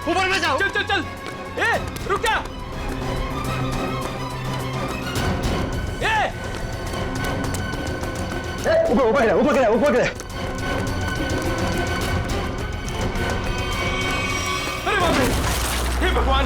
ऊपर में जाओ। चल चल चल। ए रुक जा। ए ऊपर। अरे बाप रे, हे भगवान।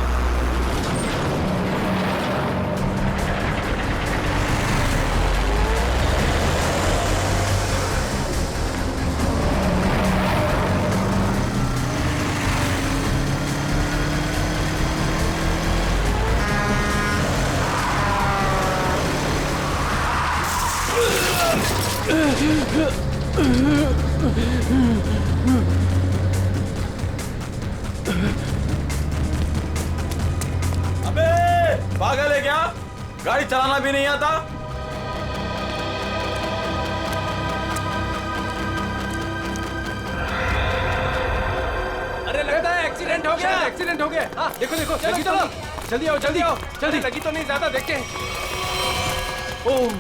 अबे पागल है क्या? गाड़ी चलाना भी नहीं आता? अरे लगता है एक्सीडेंट हो गया। एक्सीडेंट हो गया। हाँ देखो देखो, लगी तो नहीं? जल्दी आओ जल्दी आओ जल्दी। लगी तो नहीं ज्यादा, देख के। ओह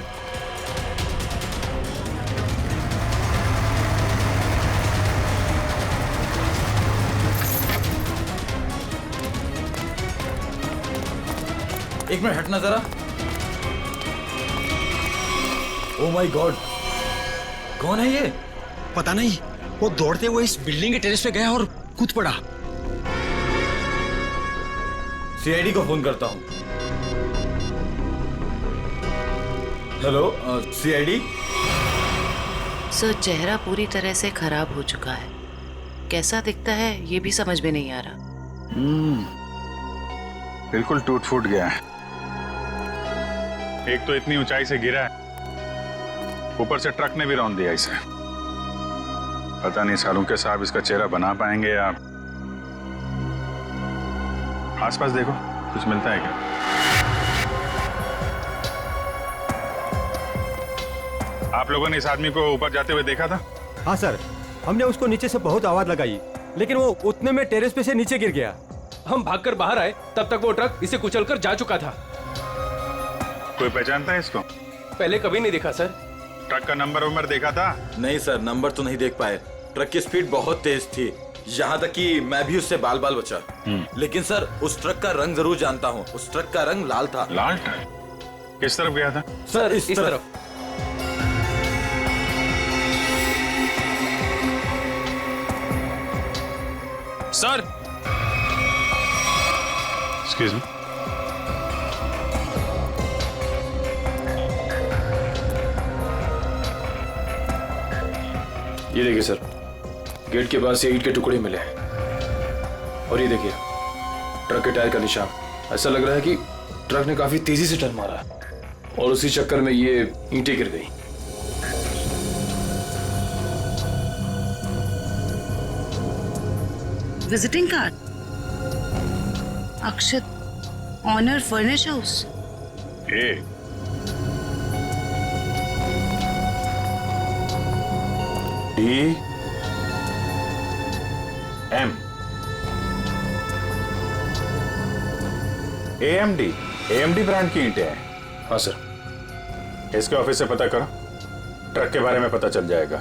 एक मिनट हटना जरा। ओह माय गॉड, कौन है ये? पता नहीं, वो दौड़ते हुए इस बिल्डिंग के टेरेस पे गया और कूद पड़ा। सीआईडी को फोन करता हूँ। Hello CID. सर, चेहरा पूरी तरह से खराब हो चुका है। कैसा दिखता है ये भी समझ में नहीं आ रहा। बिल्कुल टूट फूट गया है। एक तो इतनी ऊंचाई से गिरा है, ऊपर से ट्रक ने भी रौंद दिया इसे। पता नहीं सालू के साहब इसका चेहरा बना पाएंगे या। आसपास देखो, कुछ मिलता है क्या? आप लोगों ने इस आदमी को ऊपर जाते हुए देखा था? हाँ सर, हमने उसको नीचे से बहुत आवाज लगाई, लेकिन वो उतने में टेरेस पे से नीचे गिर गया। हम भागकर बाहर आए, तब तक वो ट्रक इसे कुचलकर जा चुका था। कोई पहचानता है इसको? पहले कभी नहीं देखा सर। ट्रक का नंबर देखा था? नहीं सर, नंबर तो नहीं देख पाए। ट्रक की स्पीड बहुत तेज थी, यहाँ तक कि मैं भी उससे बाल बाल बचा। लेकिन सर, उस ट्रक का रंग जरूर जानता हूँ। उस ट्रक का रंग लाल था। लाल ट्रक? किस तरफ गया था? सर इस तरफ। Sir, excuse me. ये देखिए सर, गेट के पास ये ईंट के टुकड़े मिले हैं। और ये देखिए ट्रक के टायर का निशान। ऐसा लग रहा है कि ट्रक ने काफी तेजी से टर्न मारा और उसी चक्कर में ये ईंटें गिर गई। Visiting card, Akshat, owner furnish house. AMD brand की ईंटें हैं। हाँ सर। इसके ऑफिस से पता करो, ट्रक के बारे में पता चल जाएगा।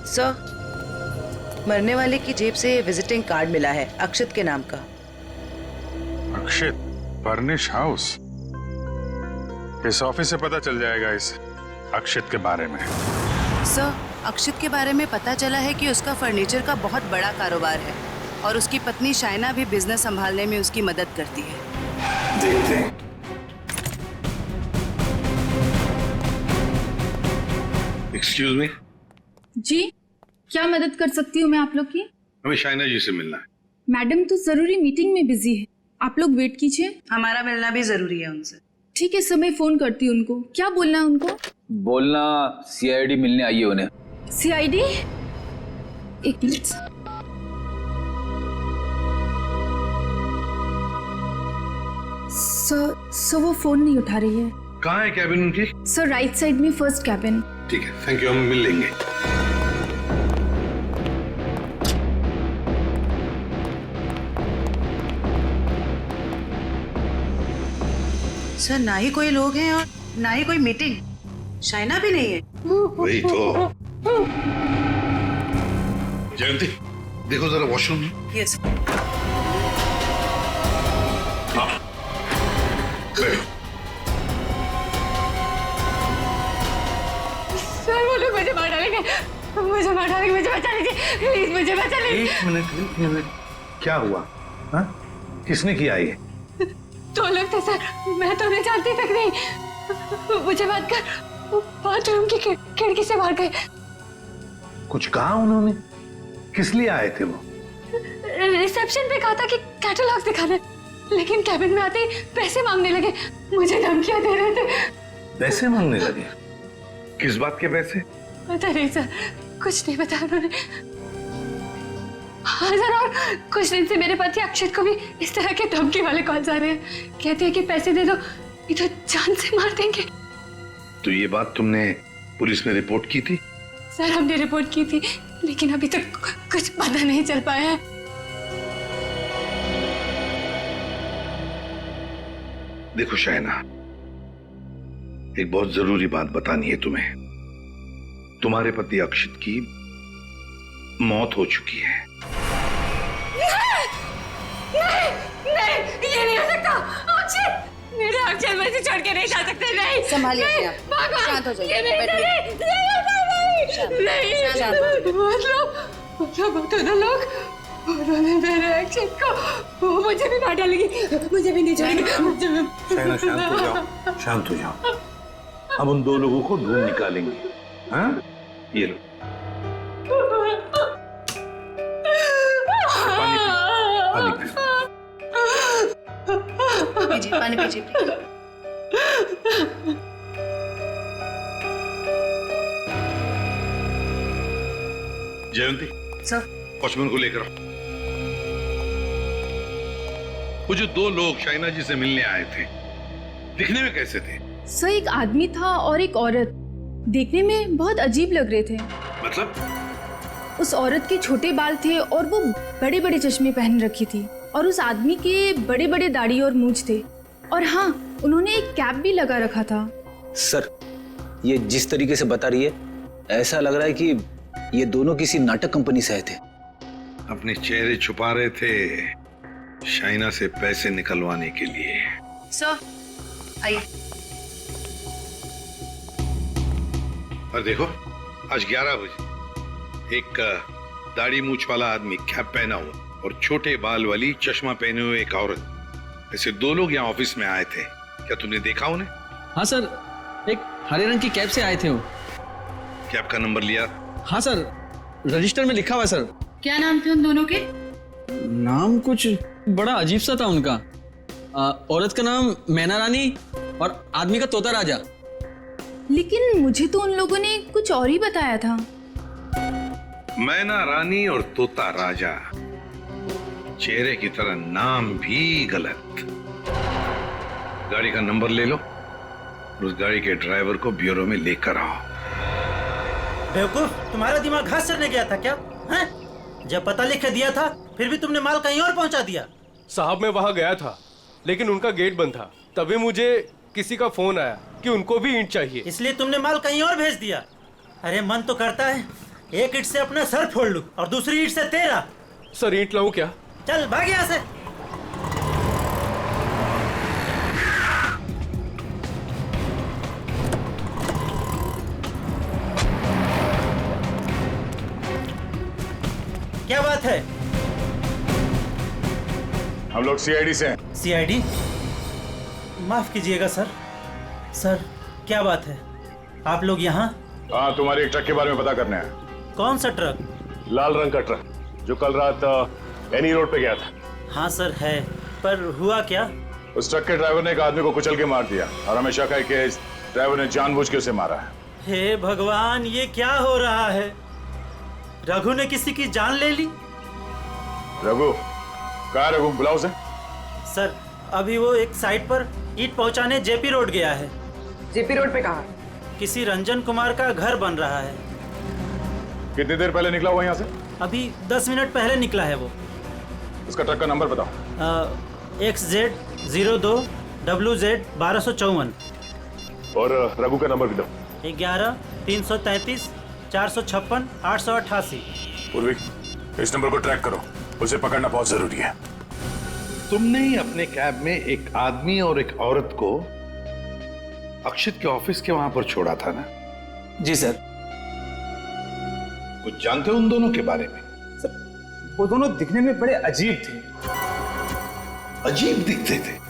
सर, मरने वाले की जेब से विजिटिंग कार्ड मिला है, अक्षत के नाम का। अक्षित फर्निश हाउस? इस ऑफिस से पता चल जाएगा इस अक्षित के बारे में। सर, अक्षित के बारे में पता चला है कि उसका फर्नीचर का बहुत बड़ा कारोबार है और उसकी पत्नी शाइना भी बिजनेस संभालने में उसकी मदद करती है। देखते हैं। Excuse me. जी, क्या मदद कर सकती हूँ मैं आप लोग की? हमें शाइना जी से मिलना है। मैडम तो जरूरी मीटिंग में बिजी है, आप लोग वेट कीजिए। हमारा मिलना भी जरूरी है उनसे। ठीक है सर, मैं फोन करती हूँ उनको। क्या बोलना है उनको? बोलना सीआईडी मिलने आई है उन्हें। सीआईडी? एक मिनट। सर वो फोन नहीं उठा रही है। कहाँ है कैबिन उनकी? सर राइट साइड में फर्स्ट कैबिन। ठीक है, थैंक यू, हम मिल लेंगे। सर, ना ही कोई लोग हैं और ना ही कोई मीटिंग। शाइना भी नहीं है। वही तो। जयंती, देखो जरा वॉशरूम। यस। सर वो लोग मुझे मार डालेंगे, मुझे बचा लीजिए, प्लीज मुझे बचा लीजिए। एक मिनट, क्या हुआ? हाँ? किसने किया ये? 2 लोग थे सर, मैं तो उन्हें जानती तक नहीं। मुझे बात कर बाथरूम की खिड़की से बाहर गए। कुछ कहा उन्होंने? किस लिए आए थे वो? रिसेप्शन पे कहा था कि कैटलॉग्स दिखाने, लेकिन कैबिन में आते ही पैसे मांगने लगे, मुझे धमकियां दे रहे थे। पैसे मांगने लगे? किस बात के पैसे? पता नहीं सर, कुछ नहीं बताया उन्होंने। हाँ सर, और कुछ दिन से मेरे पति अक्षत को भी इस तरह के धमकी वाले कॉल्स आ रहे हैं। कहते हैं कि पैसे दे दो, ये तो जान से मार देंगे। तो ये बात तुमने पुलिस में रिपोर्ट की थी? सर हमने रिपोर्ट की थी, लेकिन अभी तक कुछ पता नहीं चल पाया है। देखो शाइना, एक बहुत जरूरी बात बतानी है तुम्हें। तुम्हारे पति अक्षित की मौत हो चुकी है। नहीं, ये नहीं हो सकता। अक्षत, मेरे अक्षत मुझे छोड़ के नहीं जा सकते। नहीं, संभालिए नहीं, अपने आप। भगवान, शांत हो जाइए, ये नहीं, बैठिए। नहीं, मतलब दोनों लोग, उन्होंने मेरे अक्षत को, वो मुझे भी मार डालेंगे, मुझे भी नहीं छोड़ेंगे। शाइना शांत हो जाओ। हम उन 2 लोगों को ढूंढ निकालेंगे। हाँ? ये लो पानी पीजिए, पानी पीजिए प्लीज। जयंती, सर, वॉचमैन को लेकर आओ। वो जो 2 लोग शाइना जी से मिलने आए थे, दिखने में कैसे थे? सर एक आदमी था और एक औरत, देखने में बहुत अजीब लग रहे थे। मतलब? उस औरत के छोटे बाल थे और वो बड़े बड़े चश्मे पहन रखी थी, और उस आदमी के बड़े बड़े दाढ़ी और मूंछ थे, और हाँ उन्होंने एक कैप भी लगा रखा था। सर, ये जिस तरीके से बता रही है, ऐसा लग रहा है कि ये दोनों किसी नाटक कंपनी से आए थे। अपने चेहरे छुपा रहे थे शाइना से पैसे निकलवाने के लिए। सर आइए। और देखो, आज 11 बजे एक दाढ़ी मूछ वाला आदमी कैप पहना हुआ और छोटे बाल वाली चश्मा पहने हुए एक औरत, ऐसे 2 लोग यहाँ ऑफिस में आए थे। क्या तुमने देखा उन्हें? हाँ सर, एक हरे रंग की कैब से आए थे वो। कैब का नंबर लिया? हाँ सर, रजिस्टर में लिखा हुआ है सर। क्या नाम थे उन दोनों के? नाम कुछ बड़ा अजीब सा था उनका। औरत का नाम मैना रानी और आदमी का तोता राजा। लेकिन मुझे तो उन लोगों ने कुछ और ही बताया था। मैना रानी और तोता राजा, चेहरे की तरह नाम भी गलत। गाड़ी का नंबर ले लो और उस गाड़ी के ड्राइवर को ब्यूरो में लेकर आओ। बेवकूफ, तुम्हारा दिमाग घास चढ़ने गया था क्या? हैं? जब पता लिख के दिया था, फिर भी तुमने माल कहीं और पहुंचा दिया। साहब मैं वहां गया था, लेकिन उनका गेट बंद था। तभी मुझे किसी का फोन आया कि उनको भी ईंट चाहिए, इसलिए तुमने माल कहीं और भेज दिया। अरे मन तो करता है एक ईंट से अपना सर फोड़ लूं और दूसरी ईंट से तेरा। सर ईंट लाऊं क्या? चल भाग यहाँ से। क्या बात है? हम लोग सीआईडी से हैं। सीआईडी? माफ कीजिएगा सर। सर क्या बात है, आप लोग यहाँ? हाँ, तुम्हारे एक ट्रक के बारे में पता करने हैं। कौन सा ट्रक? लाल रंग का ट्रक जो कल रात एनी रोड पे गया था। हाँ सर है, पर हुआ क्या? उस ट्रक के ड्राइवर ने एक आदमी को कुचल के मार दिया और हमें शक है कि इस ड्राइवर ने जानबूझ के उसे मारा है। हे भगवान, ये क्या हो रहा है? रघु ने किसी की जान ले ली? रघु? कहाँ रघु? बुलाओ उसे। सर अभी वो एक साइट पर ईंट पहुंचाने जेपी रोड गया है। जेपी रोड पे कहाँ? किसी रंजन कुमार का घर बन रहा है। कितनी देर पहले निकला हुआ यहाँ से? अभी 10 मिनट पहले निकला है वो। उसका ट्रक का नंबर बताओ। XZ02 WZ 1254। और रघु का नंबर भी दो। 11 333 456 888। पूर्वी, इस नंबर को ट्रैक करो, उसे पकड़ना बहुत जरूरी है। तुमने ही अपने कैब में एक आदमी और एक औरत को अक्षित के ऑफिस के वहां पर छोड़ा था ना? जी सर। कुछ जानते हो उन दोनों के बारे में? सर वो दोनों दिखने में बड़े अजीब थे। अजीब दिखते थे?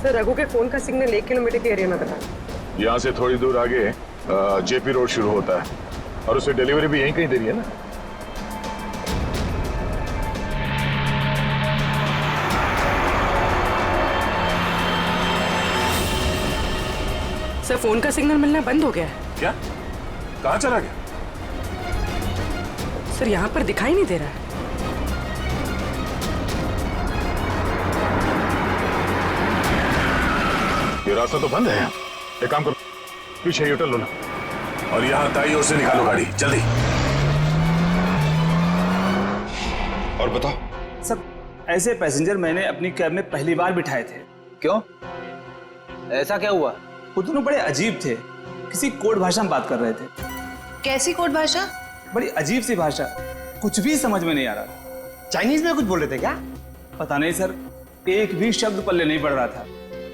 सर रघु के फोन का सिग्नल 1 किलोमीटर के एरिया में बता। यहाँ से थोड़ी दूर आगे जेपी रोड शुरू होता है और उसे डिलीवरी भी यहीं कहीं दे रही है ना। सर फोन का सिग्नल मिलना बंद हो गया है। क्या? कहाँ चला गया? सर यहाँ पर दिखाई नहीं दे रहा है। ये रास्ता तो बंद है। एक काम करो, पीछे यूटर्न लो ना और यहाँ दाईं ओर से निकालो गाड़ी, जल्दी। और बताओ। सब ऐसे पैसेंजर मैंने अपनी कैब में पहली बार बिठाए थे। क्यों? ऐसा क्या हुआ? वो दोनों बड़े अजीब थे, किसी कोड भाषा में बात कर रहे थे। कैसी कोड भाषा? बड़ी अजीब सी भाषा, कुछ भी समझ में नहीं आ रहा। चाइनीज में कुछ बोल रहे थे क्या? पता नहीं सर, एक भी शब्द पल्ले नहीं पड़ रहा था।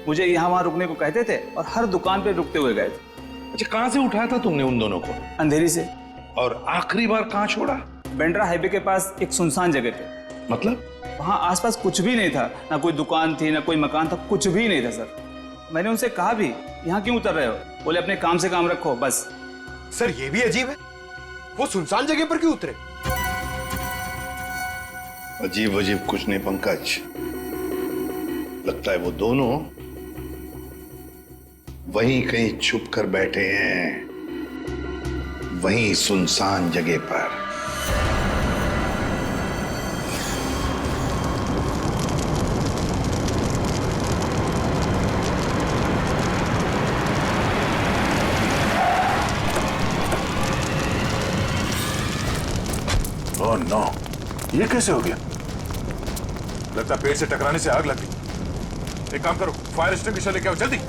मुझे यहाँ वहां रुकने को कहते थे और हर दुकान पे रुकते हुए गए थे। अच्छा, कहाँ से उठाया था तुमने उन दोनों को? अंधेरी से। और आखिरी बार कहाँ छोड़ा? बेंड्रा हाईवे के पास एक सुनसान जगह पे। मतलब? वहाँ आसपास कुछ भी नहीं था, ना कोई दुकान थी ना कोई मकान था, कुछ भी नहीं था सर। मैंने उनसे कहा भी यहाँ क्यों उतर रहे हो? बोले अपने काम से काम रखो बस। सर ये भी अजीब है, वो सुनसान जगह पर क्यों उतरे? अजीब अजीब कुछ नहीं पंकज, लगता है वो दोनों वहीं कहीं छुप कर बैठे हैं, वहीं सुनसान जगह पर। ओह नो, ये कैसे हो गया? लगता पेड़ से टकराने से आग लगी। एक काम करो, फायर एक्सटिंग्विशर लेके आओ जल्दी।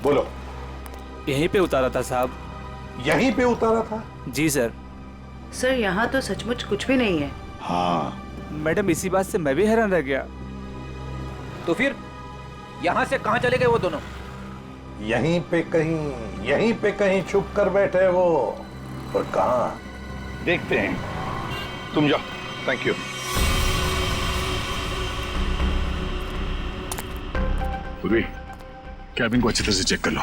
बोलो। यहीं पे उतारा था साहब। यहीं पे उतारा था? जी सर। सर यहाँ तो सचमुच कुछ भी नहीं है। हाँ मैडम, इसी बात से मैं भी हैरान रह गया। तो फिर यहाँ से कहाँ चले गए वो दोनों? यहीं पे कहीं छुप कर बैठे वो। और कहाँ देखते हैं, तुम जाओ। Thank you. पूर्वी, कैबिन को अच्छी तरह से चेक कर लो।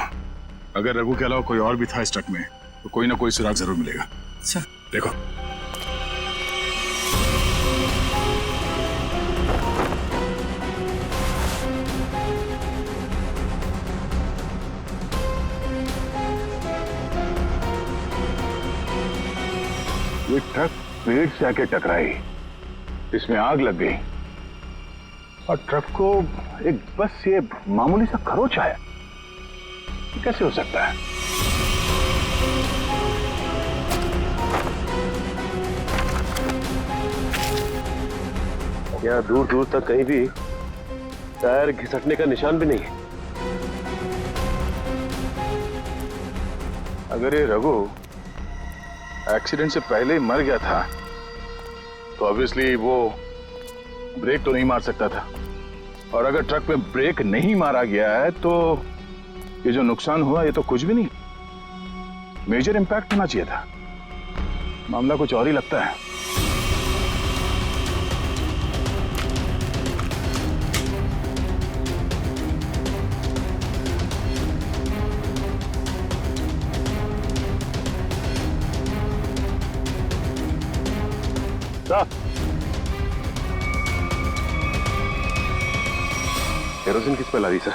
अगर रघु के अलावा कोई और भी था इस ट्रक में तो कोई ना कोई सुराग जरूर मिलेगा। अच्छा देखो। ये ट्रक पेड़ से आके टकराई, इसमें आग लग गई और ट्रक को एक बस ये मामूली सा खरोच आया। कैसे हो सकता है? यहाँ दूर दूर तक कहीं भी टायर घिसटने का निशान भी नहीं है। अगर ये रघु एक्सीडेंट से पहले ही मर गया था तो ऑब्वियसली वो ब्रेक तो नहीं मार सकता था, और अगर ट्रक में ब्रेक नहीं मारा गया है तो ये जो नुकसान हुआ ये तो कुछ भी नहीं, मेजर इंपैक्ट होना चाहिए था। मामला कुछ और ही लगता है। केरोसिन किस पे ला दी सर?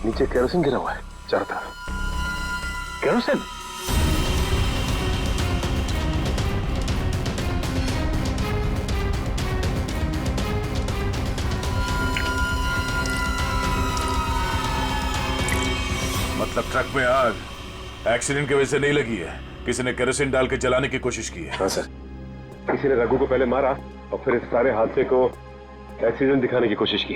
नीचे केरोसिन गिरा हुआ है चारों तरफ। केरोसिन? मतलब ट्रक में आग एक्सीडेंट की वजह से नहीं लगी है, किसी ने केरोसिन डाल के जलाने की कोशिश की है। हाँ सर, किसी ने रघु को पहले मारा और फिर इस सारे हादसे को एक्सीडेंट दिखाने की कोशिश की।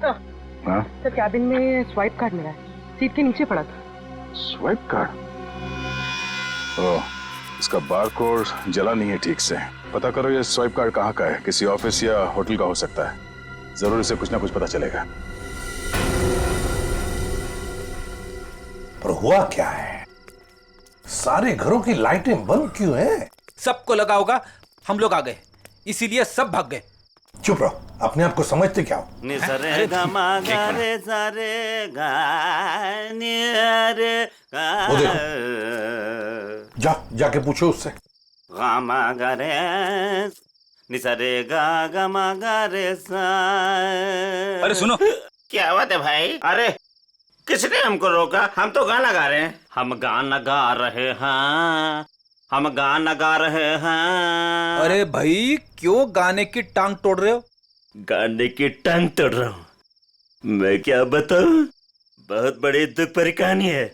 तो कैबिन में स्वाइप कार्ड मिला है, सीट के नीचे पड़ा था। Swipe card? ओह, इसका बारकोड जला नहीं है ठीक से। पता करो ये स्वाइप कार्ड कहाँ का है, किसी ऑफिस या होटल का हो सकता है। जरूर इसे कुछ ना कुछ पता चलेगा। पर हुआ क्या है? सारे घरों की लाइटें बंद क्यों हैं? सबको लगा होगा हम लोग आ गए, इसीलिए सब भाग गए। चुप रहो, अपने आप को समझते क्या हो? वो देखो, जाके पूछो उससे। अरे सुनो, क्या बात है भाई? अरे किसने हमको रोका? हम तो गाना गा रहे हैं। हम गाना गा रहे हैं, हम गाना गा रहे हैं। अरे भाई क्यों गाने की टांग तोड़ रहे हो? गाने की टांग तोड़ रहा हूँ? मैं क्या बताऊं, बहुत बड़ी दुख भरी कहानी है।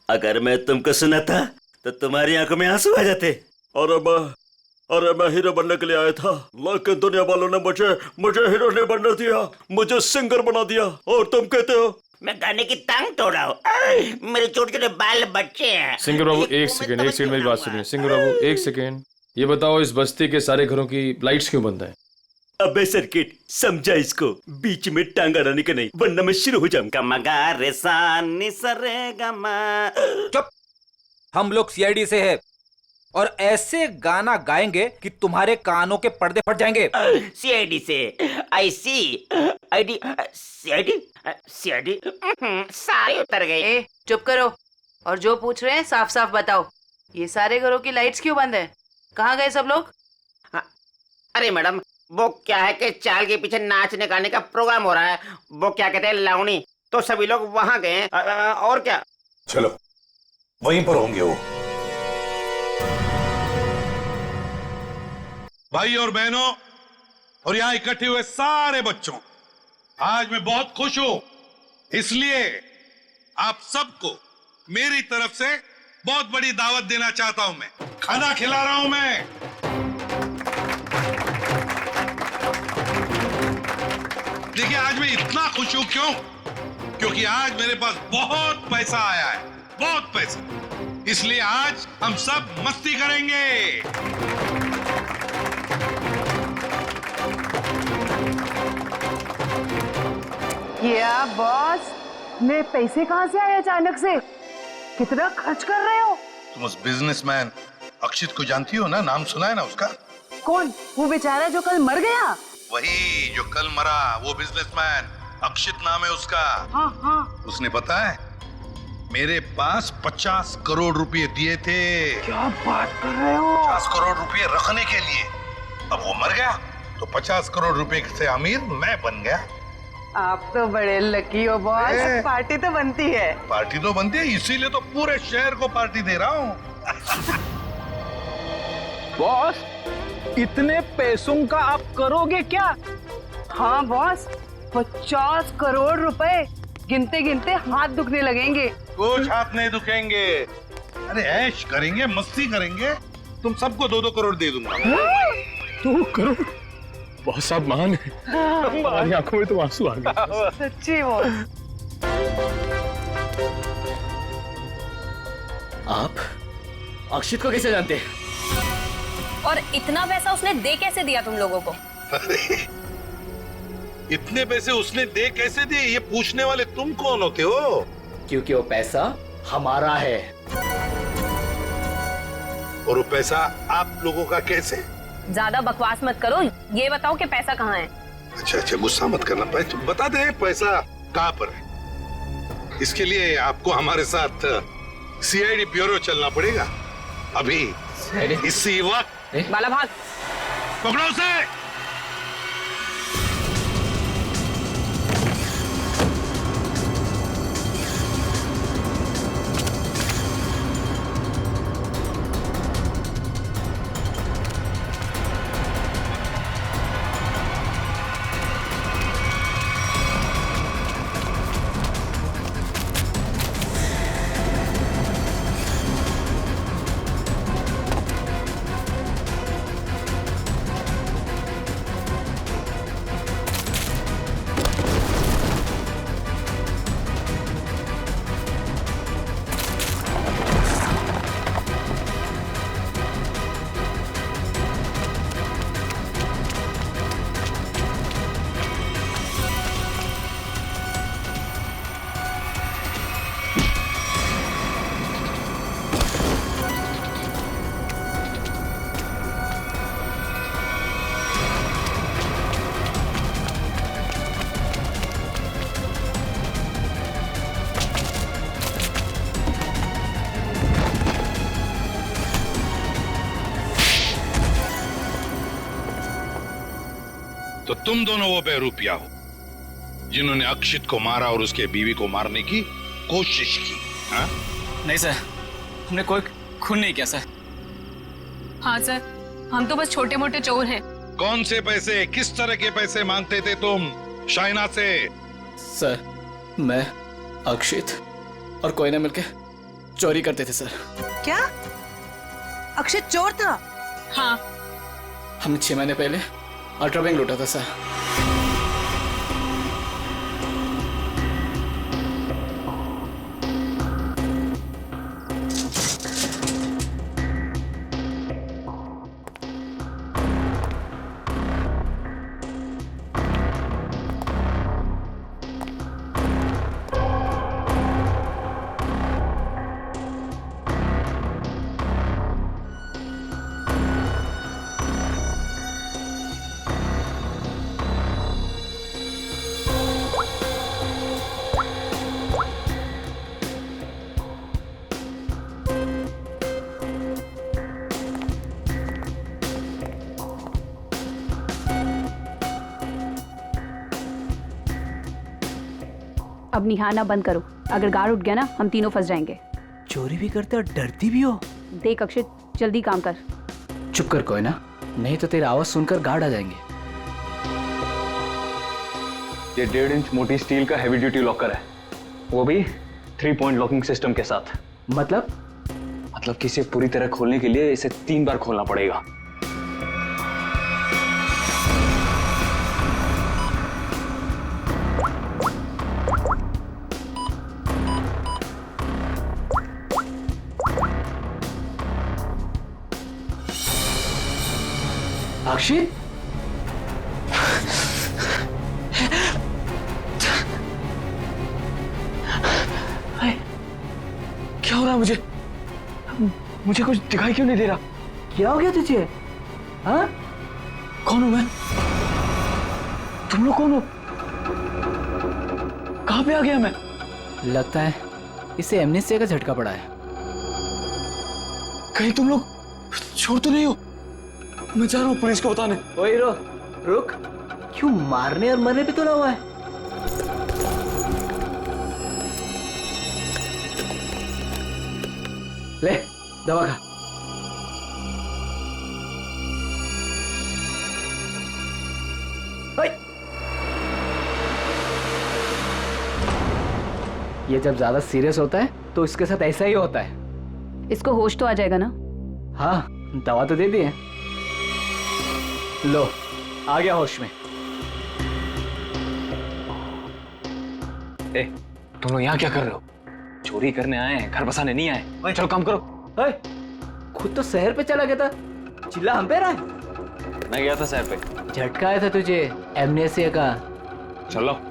अगर मैं तुमको सुनाता तो तुम्हारी आंखों में आंसू आ जाते। अरे मैं हीरो बनने के लिए आया था, लेकिन दुनिया वालों ने मुझे हीरो नहीं बनने दिया, मुझे सिंगर बना दिया। और तुम कहते हो मैं गाने की टांग तोड़ा हूँ? मेरे छोटे छोटे बाल बच्चे हैं। सिंगर बाबू एक सेकंड मेरी बात सुनिए। सिंगर बाबू एक सेकंड, ये बताओ इस बस्ती के सारे घरों की लाइट्स क्यों बंद है? अबे सर्किट, समझा इसको, बीच में टांग अड़ाने का नहीं, वरना मैं शुरू हो जाऊंगा। मगा रे सा नि सा रे गा मा। चुप, हम लोग सीआईडी से है और ऐसे गाना गाएंगे कि तुम्हारे कानों के पर्दे फट जाएंगे। सीआईडी से? आई सी आईडी सीआईडी सीआईडी सारे उतर गए। चुप करो और जो पूछ रहे हैं साफ साफ बताओ। ये सारे घरों की लाइट्स क्यों बंद है? कहाँ गए सब लोग? अरे मैडम, वो क्या है कि चाल के पीछे नाचने गाने का प्रोग्राम हो रहा है, वो क्या कहते हैं लावणी, तो सभी लोग वहां गए। और क्या? चलो वहीं पर होंगे वो। भाई और बहनों और यहाँ इकट्ठे हुए सारे बच्चों, आज मैं बहुत खुश हूं, इसलिए आप सबको मेरी तरफ से बहुत बड़ी दावत देना चाहता हूं। मैं खाना खिला रहा हूं। मैं देखिए आज मैं इतना खुश हूं क्यों? क्योंकि आज मेरे पास बहुत पैसा आया है, बहुत पैसा। इसलिए आज हम सब मस्ती करेंगे। क्या बॉस, मेरे पैसे कहाँ से आए अचानक से? कितना खर्च कर रहे हो? तुम उस बिजनेसमैन अक्षित को जानती हो ना? नाम सुना है ना उसका? कौन? वो बेचारा जो कल मर गया? वही जो कल मरा, वो बिजनेसमैन अक्षित नाम है उसका। हाँ हाँ। उसने पता है मेरे पास 50 करोड़ रुपए दिए थे। क्या बात कर रहे हो? 50 करोड़ रुपए रखने के लिए। अब वो मर गया तो 50 करोड़ रुपए से अमीर मैं बन गया। आप तो बड़े लकी हो बॉस। पार्टी तो बनती है। पार्टी तो बनती है, इसीलिए तो पूरे शहर को पार्टी दे रहा हूँ। बॉस, इतने पैसों का आप करोगे क्या? हाँ बॉस, 50 करोड़ रुपए गिनते गिनते हाथ दुखने लगेंगे। कुछ हाथ नहीं दुखेंगे। अरे ऐश करेंगे, मस्ती करेंगे। तुम सबको 2-2 करोड़ दे दूंगा। 2 करोड़? बहुत साहब महान है। हमारी आंखों में तो आंसू आ गए। सच्ची वो। आप अक्षित को कैसे जानते हैं? और इतना पैसा उसने दे कैसे दिया तुम लोगों को? इतने पैसे उसने दे कैसे दिए, ये पूछने वाले तुम कौन होते हो? क्योंकि वो पैसा हमारा है। और वो पैसा आप लोगों का कैसे? ज्यादा बकवास मत करो, ये बताओ कि पैसा कहाँ है? अच्छा गुस्सा मत करना, पैसा बता दे, पैसा कहाँ पर है। इसके लिए आपको हमारे साथ सीआईडी ब्यूरो चलना पड़ेगा अभी इसी वक्त। बाला भाग। पकड़ो उसे। तो तुम दोनों वो बेरूपिया हो जिन्होंने अक्षित को मारा और उसके बीवी को मारने की कोशिश की। हाँ? नहीं सर, हमने कोई खून नहीं किया सर। हाँ सर, हम तो बस छोटे मोटे चोर हैं। कौन से पैसे, किस तरह के पैसे मांगते थे तुम शाइना से? सर, मैं अक्षित और कोयना मिलके चोरी करते थे सर। क्या अक्षित चोर था? हाँ। हमने 6 महीने पहले अल्ट्रा बैंक लूटा था सर। अब निहारना बंद करो, अगर गार्ड उठ गया ना हम तीनों फंस जाएंगे। चोरी भी करते और डरती भी हो। देख अक्षित, जल्दी काम कर। चुप कर कोयना, नहीं तो तेरी आवाज सुनकर गार्ड आ जाएंगे। ये 1.5 इंच मोटी स्टील का हैवी ड्यूटी लॉकर है, वो भी 3 पॉइंट लॉकिंग सिस्टम के साथ। मतलब कि इसे पूरी तरह खोलने के लिए इसे 3 बार खोलना पड़ेगा। अक्षित, क्या हो रहा है मुझे कुछ दिखाई क्यों नहीं दे रहा? क्या हो गया तुझे? हाँ? कौन हूं मैं? तुम लोग कौन हो? कहां पे आ गया मैं? लगता है इसे एमनेस्टिया का झटका पड़ा है। कहीं तुम लोग छोड़ तो नहीं हो? मैं जा रहा हूँ पुलिस को बताने। ओए हीरो, रुक। क्यों मारने और मरने पे तुला हुआ है? ले दवा खा। ये जब ज्यादा सीरियस होता है तो इसके साथ ऐसा ही होता है। इसको होश तो आ जाएगा ना? हाँ, दवा तो दे दी है। लो, आ गया होश में। तुम लोग यहाँ क्या कर रहे हो? चोरी करने आए हैं, घर बसाने नहीं आए। चलो काम करो। खुद तो शहर पे चला गया था, चिल्ला हम पे रहा है। मैं गया था शहर पे। झटका आया था तुझे एमनेस्टिया का। चलो।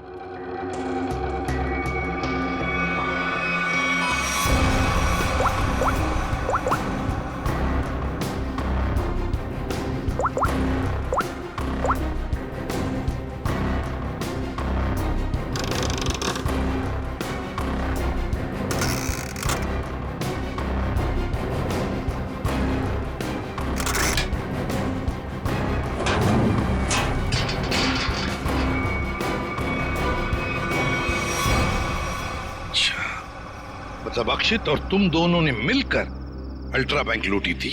मतलब अक्षित और तुम दोनों ने मिलकर अल्ट्रा बैंक लूटी थी।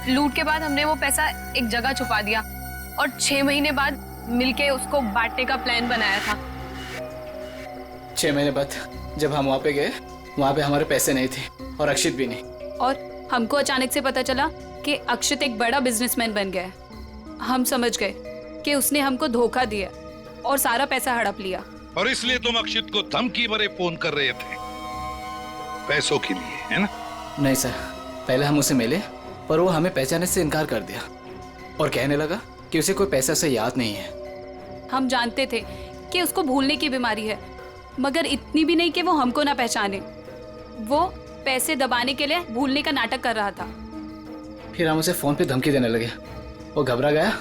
लूट के बाद हमने वो पैसा एक जगह छुपा दिया और 6 महीने बाद मिलके उसको बांटने का प्लान बनाया था। 6 महीने बाद जब हम वहाँ पे गए, वहाँ पे हमारे पैसे नहीं थे और अक्षित भी नहीं। और हमको अचानक से पता चला कि अक्षित एक बड़ा बिजनेसमैन बन गया है। हम समझ गए कि उसने हमको धोखा दिया और सारा पैसा हड़प लिया। और इसलिए तुम अक्षित को धमकी भरे फोन कर रहे थे पैसों के लिए, है ना? नहीं सर, पहले हम उसे मिले पर वो हमें पहचानने से इनकार कर दिया और कहने लगा कि उसे कोई पैसा से याद नहीं है। हम जानते थे कि उसको भूलने की बीमारी है, मगर इतनी भी नहीं कि वो हमको ना पहचाने। वो पैसे दबाने के लिए भूलने का नाटक कर रहा था। फिर हम उसे फोन पे धमकी देने लगे। वो घबरा गया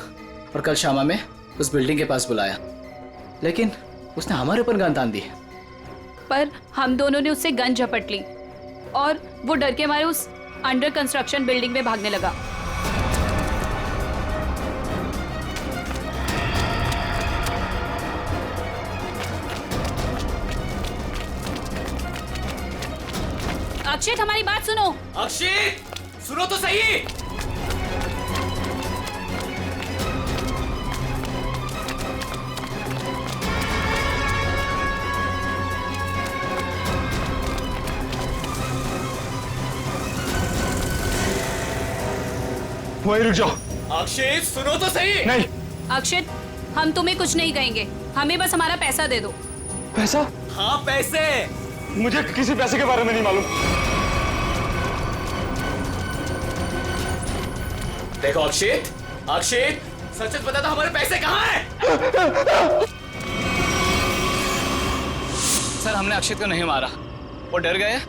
और कल शाम में उस बिल्डिंग के पास बुलाया, लेकिन उसने हमारे ऊपर गन तान दी। पर हम दोनों ने उससे गन झपट ली और वो डर के मारे उस अंडर कंस्ट्रक्शन बिल्डिंग में भागने लगा। अक्षित, हमारी बात सुनो। अक्षित, सुनो तो सही। वहीं रुक जाओ। अक्षित, सुनो तो सही। नहीं। अक्षित, हम तुम्हें कुछ नहीं कहेंगे, हमें बस हमारा पैसा दे दो। पैसा? हाँ, पैसे। मुझे किसी पैसे के बारे में नहीं मालूम। देखो अक्षित, अक्षित, सच बता दो हमारे पैसे कहाँ हैं? सर, हमने अक्षित को नहीं मारा। वो डर गए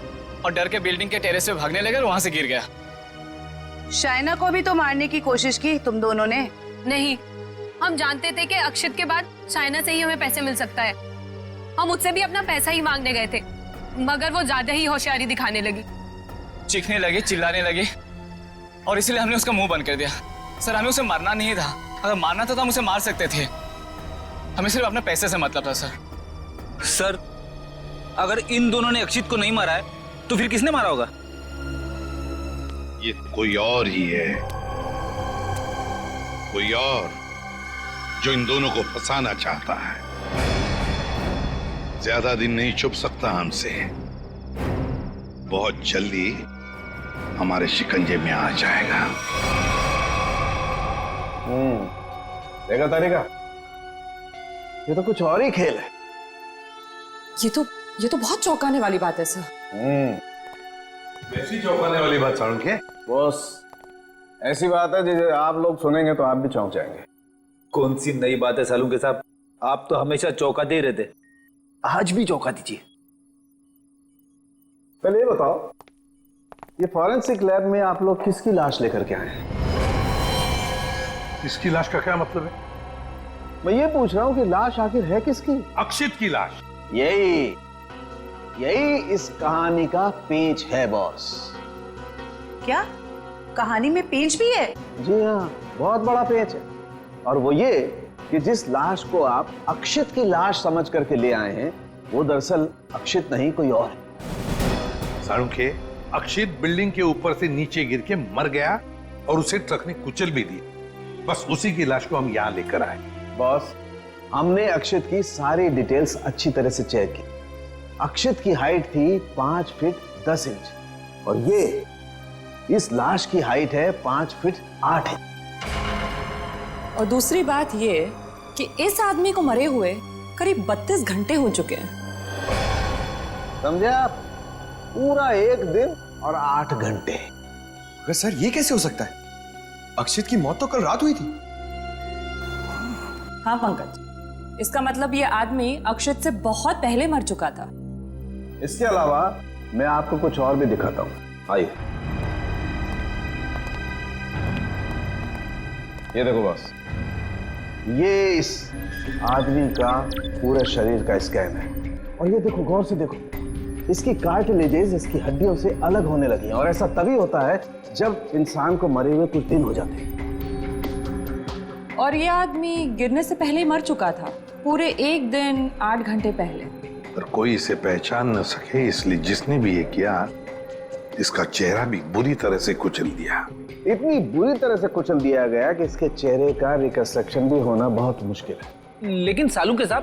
और डर के बिल्डिंग के टेरेस पे भागने लगे और वहां से गिर गया। शाइना को भी तो मारने की कोशिश की तुम दोनों ने। नहीं, हम जानते थे कि अक्षित के बाद शाइना से ही हमें पैसे मिल सकता है। हम उससे भी अपना पैसा ही मांगने गए थे, मगर वो ज्यादा ही होशियारी दिखाने लगी। चीखने लगी, चिल्लाने लगी और इसलिए हमने उसका मुंह बंद कर दिया। सर, हमें उसे मारना नहीं था। अगर मारना था तो हम उसे मार सकते थे। हमें सिर्फ अपने पैसे से मतलब था। सर, अगर इन दोनों ने अक्षित को नहीं मारा है तो फिर किसने मारा होगा? ये कोई और ही है, कोई और जो इन दोनों को फंसाना चाहता है। ज्यादा दिन नहीं छुप सकता हमसे, बहुत जल्दी हमारे शिकंजे में आ जाएगा। देखा तारिका, ये तो कुछ और ही खेल है। ये तो बहुत चौंकाने वाली बात है सर। ऐसी चौंकाने वाली बात सारुण के? बॉस, ऐसी बात है जिसे आप लोग सुनेंगे तो आप भी चौंक जाएंगे। कौन सी नई बात है सालू के साहब? आप तो हमेशा चौंकाते ही रहते, आज भी चौंका दीजिए। पहले ये बताओ, ये फॉरेंसिक लैब में आप लोग किसकी लाश लेकर के आए हैं? इसकी लाश का क्या मतलब है? मैं ये पूछ रहा हूं कि लाश आखिर है किसकी? अक्षित की लाश। यही इस कहानी का पेच है बॉस। क्या कहानी में पेच भी है? जी हाँ, बहुत बड़ा पेच है। और वो ये कि जिस लाश को आप अक्षित की लाश समझ करके ले आए हैं, वो दरअसल अक्षित नहीं, कोई और है। सारुण के, अक्षित बिल्डिंग के ऊपर से नीचे गिर के मर गया और उसे ट्रक ने कुचल भी दिया। बस उसी की लाश को हम यहाँ लेकर आए। बॉस, हमने अक्षित की सारी डिटेल्स अच्छी तरह से चेक की। अक्षित की हाइट थी 5 फीट 10 इंच और ये इस लाश की हाइट है 5 फीट 8 इंच। और दूसरी बात ये कि इस आदमी को मरे हुए करीब 32 घंटे हो चुके हैं। समझे आप? पूरा 1 दिन और 8 घंटे। अगर सर ये कैसे हो सकता है? अक्षित की मौत तो कल रात हुई थी। हाँ पंकज, इसका मतलब ये आदमी अक्षित से बहुत पहले मर चुका था। इसके अलावा मैं आपको कुछ और भी दिखाता हूं। आइए, ये देखो बॉस, ये इस आदमी का पूरे शरीर का स्कैन है। और ये देखो, गौर से देखो, इसकी कार्टिलेजेस इसकी हड्डियों से अलग होने लगी हैं। और ऐसा तभी होता है जब इंसान को मरे हुए कुछ दिन हो जाते हैं। और ये आदमी गिरने से पहले ही मर चुका था, पूरे 1 दिन 8 घंटे पहले। और कोई इसे पहचान न सके, इसलिए जिसने भी ये किया इसका चेहरा भी बुरी तरह से कुचल दिया। इतनी बुरी तरह से कुचल दिया गया कि इसके चेहरे का रिकंस्ट्रक्शन भी होना बहुत मुश्किल है। लेकिन सालू के साथ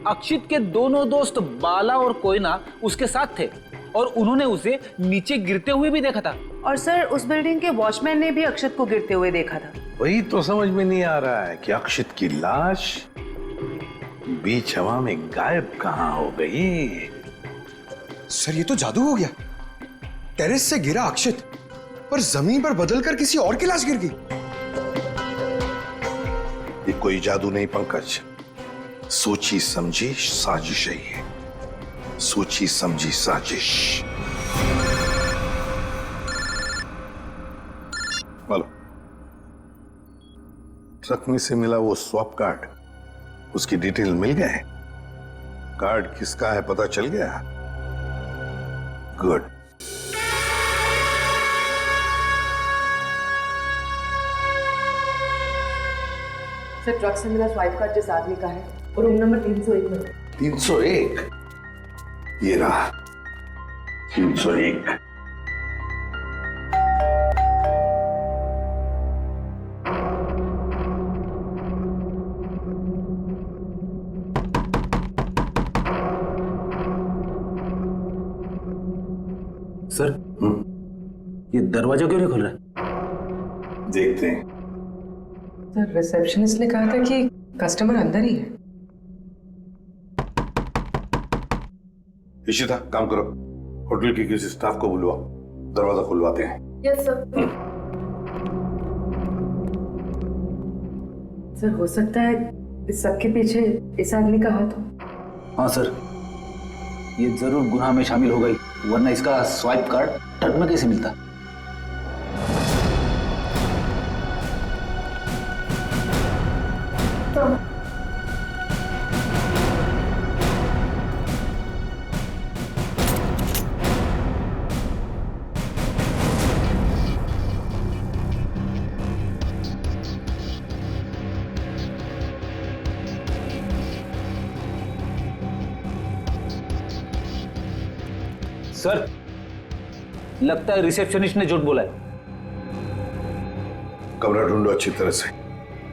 अक्षित के दोनों दोस्त बाला और कोयना उसके साथ थे और उन्होंने उसे नीचे गिरते हुए भी देखा था। और सर उस बिल्डिंग के वॉचमैन ने भी अक्षित को गिरते हुए देखा था। वही तो समझ में नहीं आ रहा है कि अक्षित की लाश बीच हवा में गायब कहां हो गई। सर ये तो जादू हो गया। टेरेस से गिरा अक्षित, पर जमीन पर बदलकर किसी और की लाश गिर गई। ये कोई जादू नहीं पंकज, सोची समझी साजिश है ये, सोची समझी साजिश। बोलो, ट्रक में से मिला वो स्वैप कार्ड, उसकी डिटेल मिल गए? कार्ड किसका है पता चल गया? गुड। सर ट्रक से मिला स्वाइप कार्ड जिस आदमी का है और रूम नंबर 301 में। 301? ये रहा 301। सर ये दरवाजा क्यों नहीं खुल रहा? देखते हैं। सर रिसेप्शनिस्ट ने कहा था कि कस्टमर अंदर ही है। इशिता काम करो, होटल के किसी स्टाफ को बुलवाओ, दरवाजा खुलवाते हैं। Yes sir. सर हो सकता है इस सबके पीछे इस आदमी का हाथ हो। हाँ सर, ये जरूर गुनाह में शामिल हो गई, वरना इसका स्वाइप कार्ड ट्रक में कैसे मिलता? सर लगता है रिसेप्शनिस्ट ने झूठ बोला है। कमरा ढूंढो अच्छी तरह से,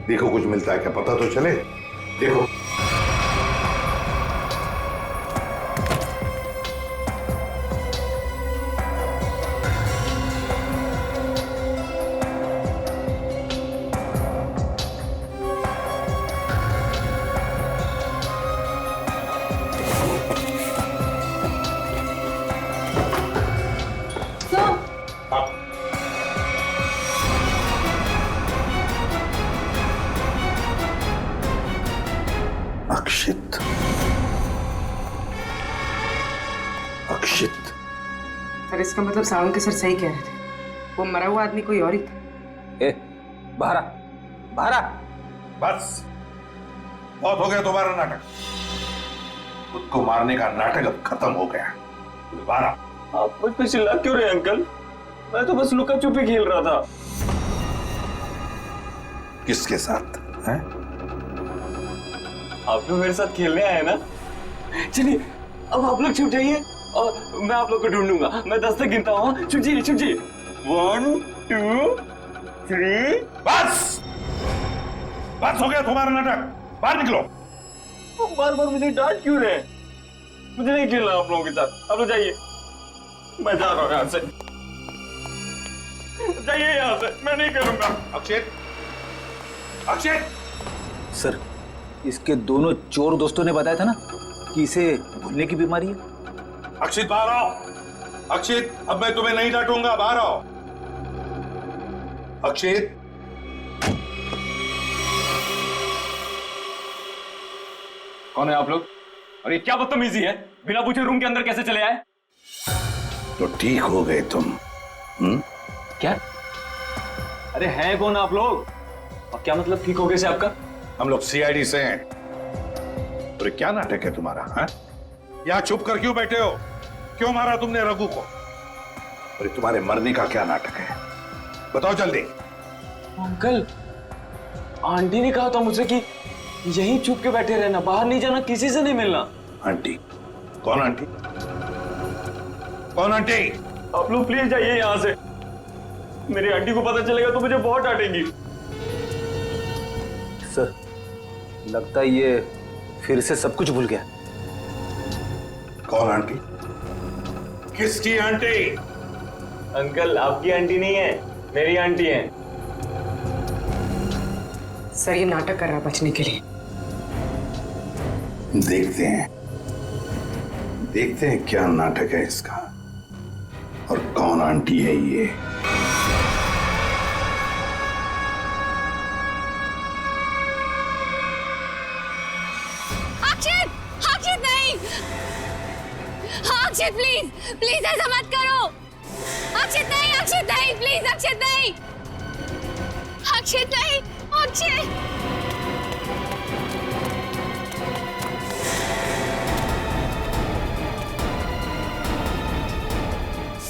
देखो कुछ मिलता है क्या, पता तो चले। देखो अक्षित, अक्षित। सर इसका मतलब सावंत के सर सही कह रहे थे, वो मरा हुआ आदमी कोई और ही था। ए, बाहर बाहर। बस बहुत हो गया तुम्हारा नाटक, खुद को मारने का नाटक अब खत्म हो गया। दोबारा आप मुझ पे चिल्ला क्यों रहे अंकल? मैं तो बस लुका छुपी खेल रहा था। किसके साथ हैं? आप तो मेरे साथ खेलने आए ना? चलिए अब आप लोग छुप जाइए और मैं आप लोग को ढूंढूंगा। मैं 10 तक गिनता हूँ। छुप जाइए, छुप जाइए। 1 2 3। बस बस हो गया तुम्हारा नाटक, बाहर निकलो। बार बार मुझे डांट क्यों रहे? मुझे नहीं खेलना आप लोगों के साथ। आप लोग जाइए, मैं जा रहा हूँ यहाँ से। जाइए यहाँ से, मैं नहीं करूंगा। अक्षित, अक्षित। सर इसके दोनों चोर दोस्तों ने बताया था ना कि इसे भूलने की बीमारी है। अक्षित बाहर आओ। अक्षित अब मैं तुम्हें नहीं डांटूंगा, बाहर आओ। अक्षित। कौन है आप लोग? और ये क्या बदतमीजी है? बिना पूछे रूम के अंदर कैसे चले आए? तो ठीक हो गए तुम। क्या? अरे हैं कौन आप लोग? और क्या मतलब ठीक हो गए से आपका? हम लोग सीआईडी से हैं। और क्या नाटक है तुम्हारा? हाँ? यहाँ चुप कर क्यों बैठे हो? क्यों मारा तुमने रघु को? और तुम्हारे मरने का क्या नाटक है? बताओ जल्दी। अंकल, आंटी ने कहा था मुझसे कि यहीं चुप के बैठे रहना, बाहर नहीं जाना, किसी से नहीं मिलना। आंटी? कौन आंटी? कौन आंटी? आप लोग प्लीज जाइए यहाँ से। मेरी आंटी को पता चलेगा तो मुझे बहुत डांटेंगी। सर, लगता है ये फिर से सब कुछ भूल गया। कौन आंटी? किसकी आंटी? अंकल, आपकी आंटी नहीं है, मेरी आंटी है। सर, ये नाटक कर रहा बचने के लिए। देखते हैं क्या नाटक है इसका और कौन आंटी है ये। अक्षित! अक्षित नहीं! अक्षित प्लीज! प्लीज ऐसा मत करो! अक्षित नहीं! अक्षित नहीं! प्लीज अक्षित नहीं! अक्षित नहीं! अक्षित!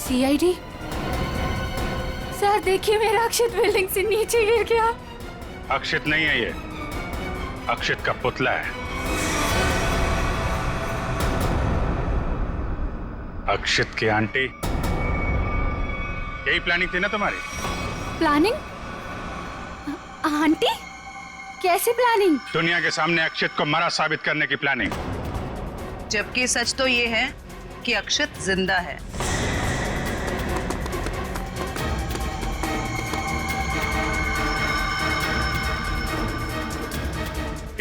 सीआईडी? सर देखिए, मेरा अक्षित बिल्डिंग से नीचे गिर गया। अक्षित नहीं है ये, अक्षित का पुतला है। अक्षित की आंटी, यही प्लानिंग थी ना तुम्हारी? प्लानिंग? आंटी? कैसी प्लानिंग? दुनिया के सामने अक्षित को मरा साबित करने की प्लानिंग। जबकि सच तो ये है कि अक्षित जिंदा है।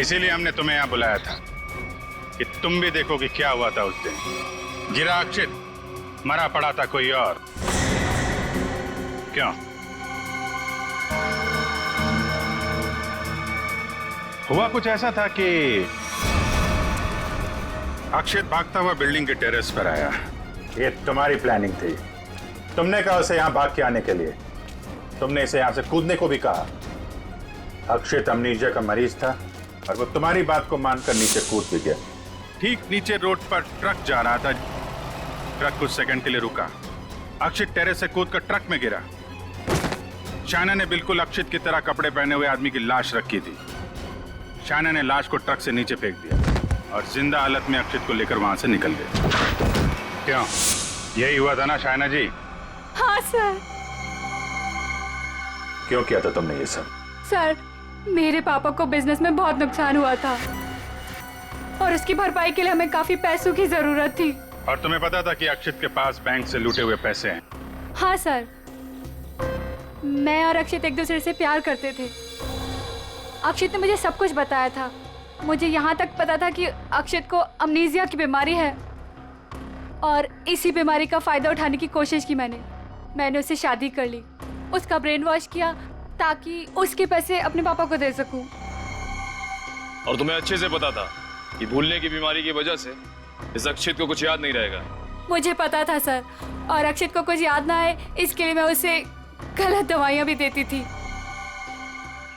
इसीलिए हमने तुम्हें यहाँ बुलाया था कि तुम भी देखो कि क्या हुआ था उस दिन। गिरा अक्षित, मरा पड़ा था कोई और। क्यों? हुआ कुछ ऐसा था कि अक्षित भागता हुआ बिल्डिंग के टेरेस पर आया। ये तुम्हारी प्लानिंग थी। तुमने कहा उसे यहाँ भाग के आने के लिए। तुमने इसे यहाँ से कूदने को भी कहा। अक्षित अमनीजिया का मरीज था और वो तुम्हारी बात को मानकर नीचे कूद भी गया। ठीक नीचे रोड पर ट्रक जा रहा था। ट्रक कुछ सेकंड के लिए रुका। अक्षित टेरेस से कूदकर ट्रक में गिरा। शायना ने बिल्कुल अक्षित की तरह कपड़े पहने हुए आदमी की लाश रखी थी। शायना ने लाश को ट्रक से नीचे फेंक दिया और जिंदा हालत में अक्षित को लेकर वहां से निकल गए। क्यों? यही हुआ था ना शायना जी? हाँ सर। क्यों किया था तुमने ये सब? सर, मेरे पापा को बिजनेस में बहुत नुकसान हुआ था और उसकी भरपाई के लिए हमें काफी पैसों की जरूरत थी। और तुम्हें पता था कि अक्षित के पास बैंक से लूटे हुए पैसे हैं? हाँ सर, मैं और अक्षित एक दूसरे से प्यार करते थे। अक्षित ने मुझे सब कुछ बताया था। मुझे यहाँ तक पता था कि अक्षित को अमनीजिया की बीमारी है और इसी बीमारी का फायदा उठाने की कोशिश की मैंने उससे शादी कर ली, उसका ब्रेन वॉश किया ताकि उसके पैसे अपने पापा को दे सकूं। और तुम्हें अच्छे से पता था कि भूलने की बीमारी की वजह से इस अक्षित को कुछ याद नहीं रहेगा। मुझे पता था सर, और अक्षित को कुछ याद ना आए इसके लिए मैं उसे गलत दवाइयां भी देती थी।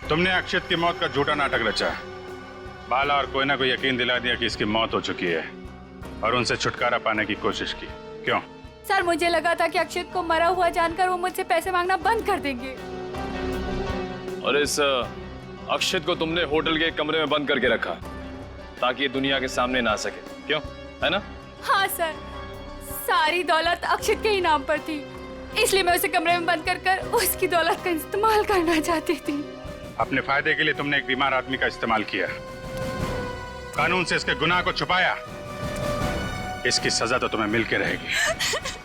तुमने अक्षित की मौत का झूठा नाटक रचा। बाला और कोई ना कोई यकीन दिला दिया कि इसकी मौत हो चुकी है और उनसे छुटकारा पाने की कोशिश की। क्यों? सर, मुझे लगा था कि अक्षित को मरा हुआ जानकर वो मुझसे पैसे मांगना बंद कर देंगे। और इस अक्षित को तुमने होटल के कमरे में बंद करके रखा ताकि ये दुनिया के सामने ना आ सके। क्यों? है ना? हाँ सर, सारी दौलत अक्षित के ही नाम पर थी, इसलिए मैं उसे कमरे में बंद कर उसकी दौलत का इस्तेमाल करना चाहती थी। अपने फायदे के लिए तुमने एक बीमार आदमी का इस्तेमाल किया, कानून से इसके गुनाह को छुपाया। इसकी सजा तो तुम्हें मिलके रहेगी।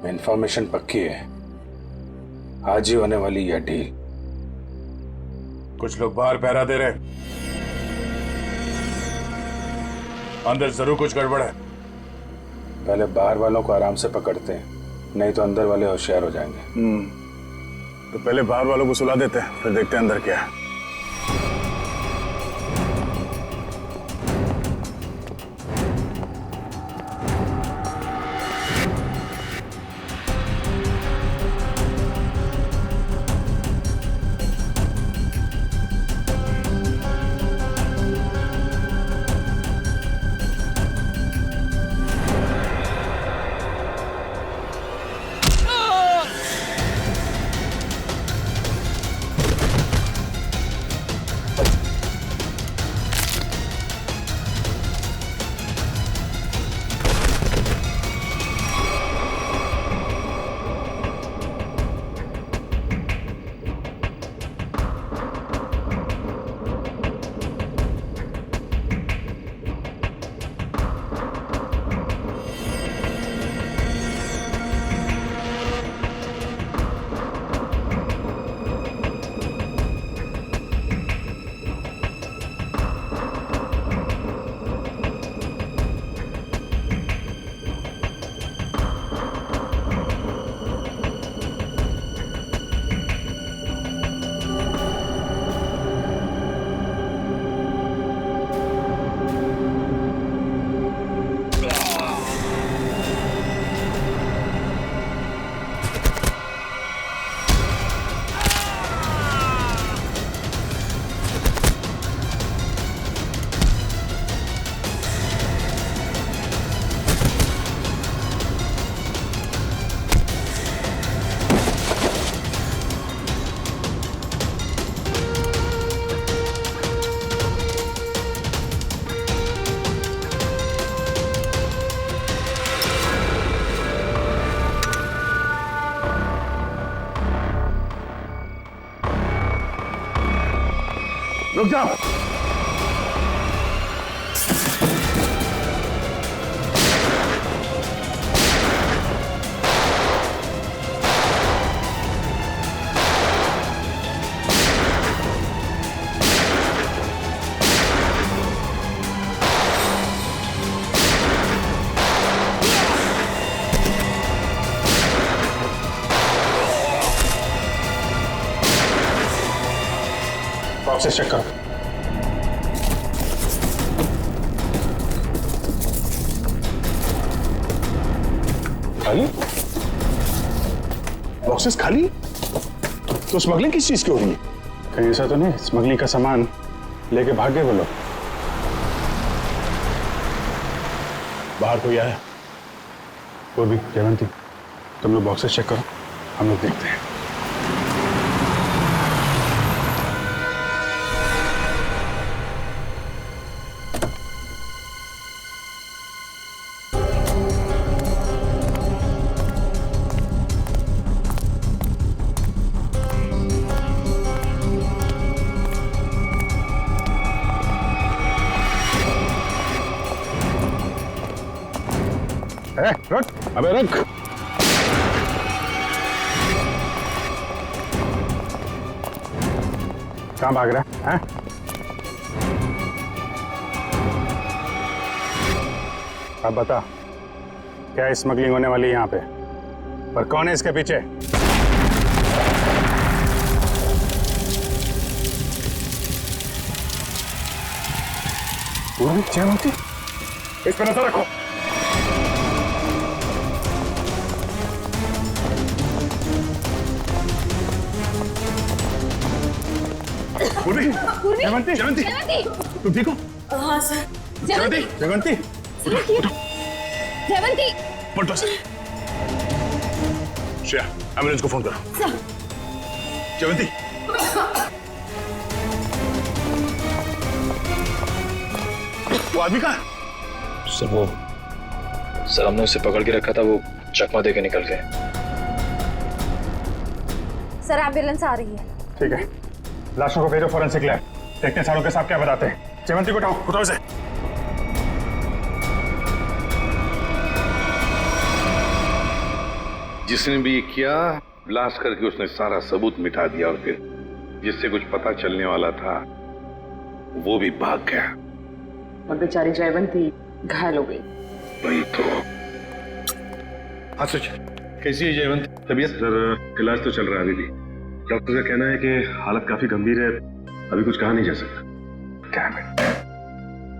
इन्फॉर्मेशन पक्की है, आज ही होने वाली यह डील। कुछ लोग बाहर पहरा दे रहे, अंदर जरूर कुछ गड़बड़ है। पहले बाहर वालों को आराम से पकड़ते हैं, नहीं तो अंदर वाले होशियार हो जाएंगे। तो पहले बाहर वालों को सुला देते हैं, फिर देखते हैं अंदर क्या है। रुक जाओ। बॉक्सेस चेक करो। खाली? बॉक्सेस खाली? तो स्मगलिंग किस चीज की हो रही है? कहीं ऐसा तो नहीं स्मगलिंग का सामान लेके भाग गए वो लोग? बाहर कोई आया? कोई भी? जयवंती, तुम लोग बॉक्सेस चेक करो, हम लोग देखते हैं। रख, अबे रख। कहाँ भाग रहा है? अब बता, क्या स्मगलिंग होने वाली है यहाँ पे? पर कौन है इसके पीछे? जयवंती, इस पर नजर रखो। जयवंती, जयवंती, तुम ठीक हो? हाँ सर। जयवंती, जयवंती, उठो, जयवंती, पलटो सर। श्रेया, एम्बुलेंस को फोन करो। सर। जयवंती, वो आदमी कहाँ? सर हमने उसे पकड़ के रखा था, वो चकमा देके निकल गए। सर एम्बुलेंस आ रही है। ठीक है, लाशों को भेजो फॉरेंसिक लैब, देखते हैं सारों के साथ क्या बताते हैं। जयवंती को उठाओ इसे। जिसने भी ये किया, ब्लास्ट करके उसने सारा सबूत मिटा दिया और फिर जिससे कुछ पता चलने वाला था वो भी भाग गया और बेचारी जयवंती घायल हो गई। वही तो। हाँ सोच, कैसी है जयवंती? तबीयत? सर इलाज तो चल रहा है अभी भी, डॉक्टर का कहना है कि हालत काफी गंभीर है, अभी कुछ कहा नहीं जा सकता। Damn it.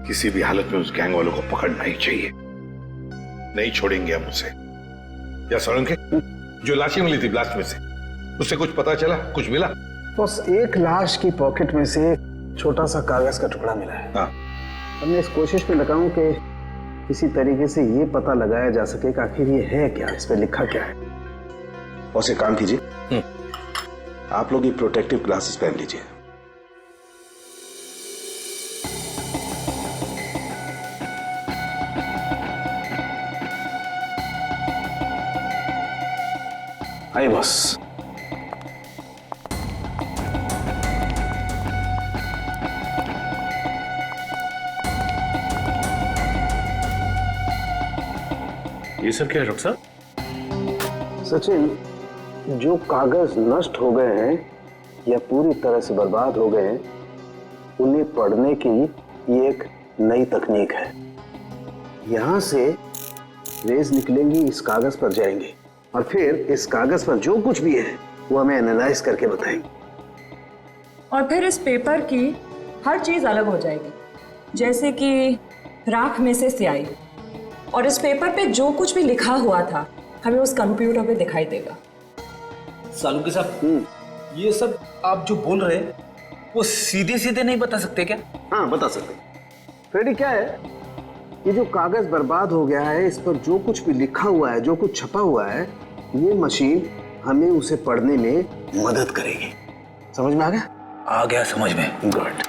किसी भी हालत में उस गैंग वालों को पकड़ना ही चाहिए, नहीं छोड़ेंगे हम उसे। या सोलंकी, जो लाशें मिली थी ब्लास्ट में से, उससे कुछ पता चला, कुछ मिला? बस एक लाश की पॉकेट में से छोटा सा कागज का टुकड़ा मिला है। हाँ। हमने इस कोशिश में लगा हूं कि किसी तरीके से ये पता लगाया जा सके कि आखिर ये है क्या, इस पे लिखा क्या है। बस एक काम कीजिए, आप लोग ये प्रोटेक्टिव ग्लासेस पहन लीजिए। आइए बस। ये सब क्या है डॉक्टर साहब? सचिन, जो कागज नष्ट हो गए हैं या पूरी तरह से बर्बाद हो गए हैं, उन्हें पढ़ने की ये एक नई तकनीक है। यहां से रेज निकलेंगी, इस कागज पर जाएंगे और फिर इस कागज पर जो कुछ भी है वो हमें एनालाइज करके बताएंगे। और फिर इस पेपर की हर चीज अलग हो जाएगी, जैसे कि राख में से स्याही। और इस पेपर पे जो कुछ भी लिखा हुआ था हमें उस कंप्यूटर पे दिखाई देगा। सालुंकी साहब, ये सब आप जो बोल रहे हैं वो सीधे सीधे नहीं बता सकते क्या? हाँ, बता सकते। फ्रेडी, क्या है, ये जो कागज बर्बाद हो गया है, इस पर जो कुछ भी लिखा हुआ है, जो कुछ छपा हुआ है, ये मशीन हमें उसे पढ़ने में मदद करेगी। समझ में आ गया? आ गया समझ में। गुड।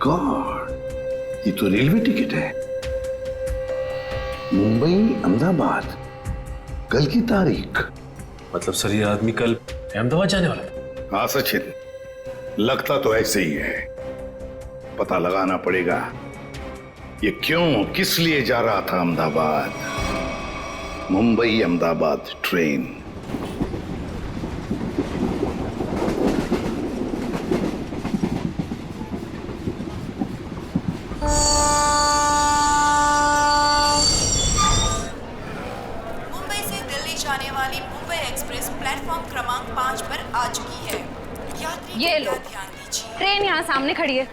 गॉड, ये तो रेलवे टिकट है। मुंबई अहमदाबाद, कल की तारीख। मतलब सर ये आदमी कल अहमदाबाद जाने वाला था? हाँ सचिन, लगता तो ऐसे ही है। पता लगाना पड़ेगा ये क्यों, किस लिए जा रहा था अहमदाबाद। मुंबई अहमदाबाद ट्रेन। मुंबई से दिल्ली जाने वाली मुंबई एक्सप्रेस प्लेटफॉर्म क्रमांक 5 पर आ चुकी है। ये लो, ट्रेन यहाँ सामने खड़ी है।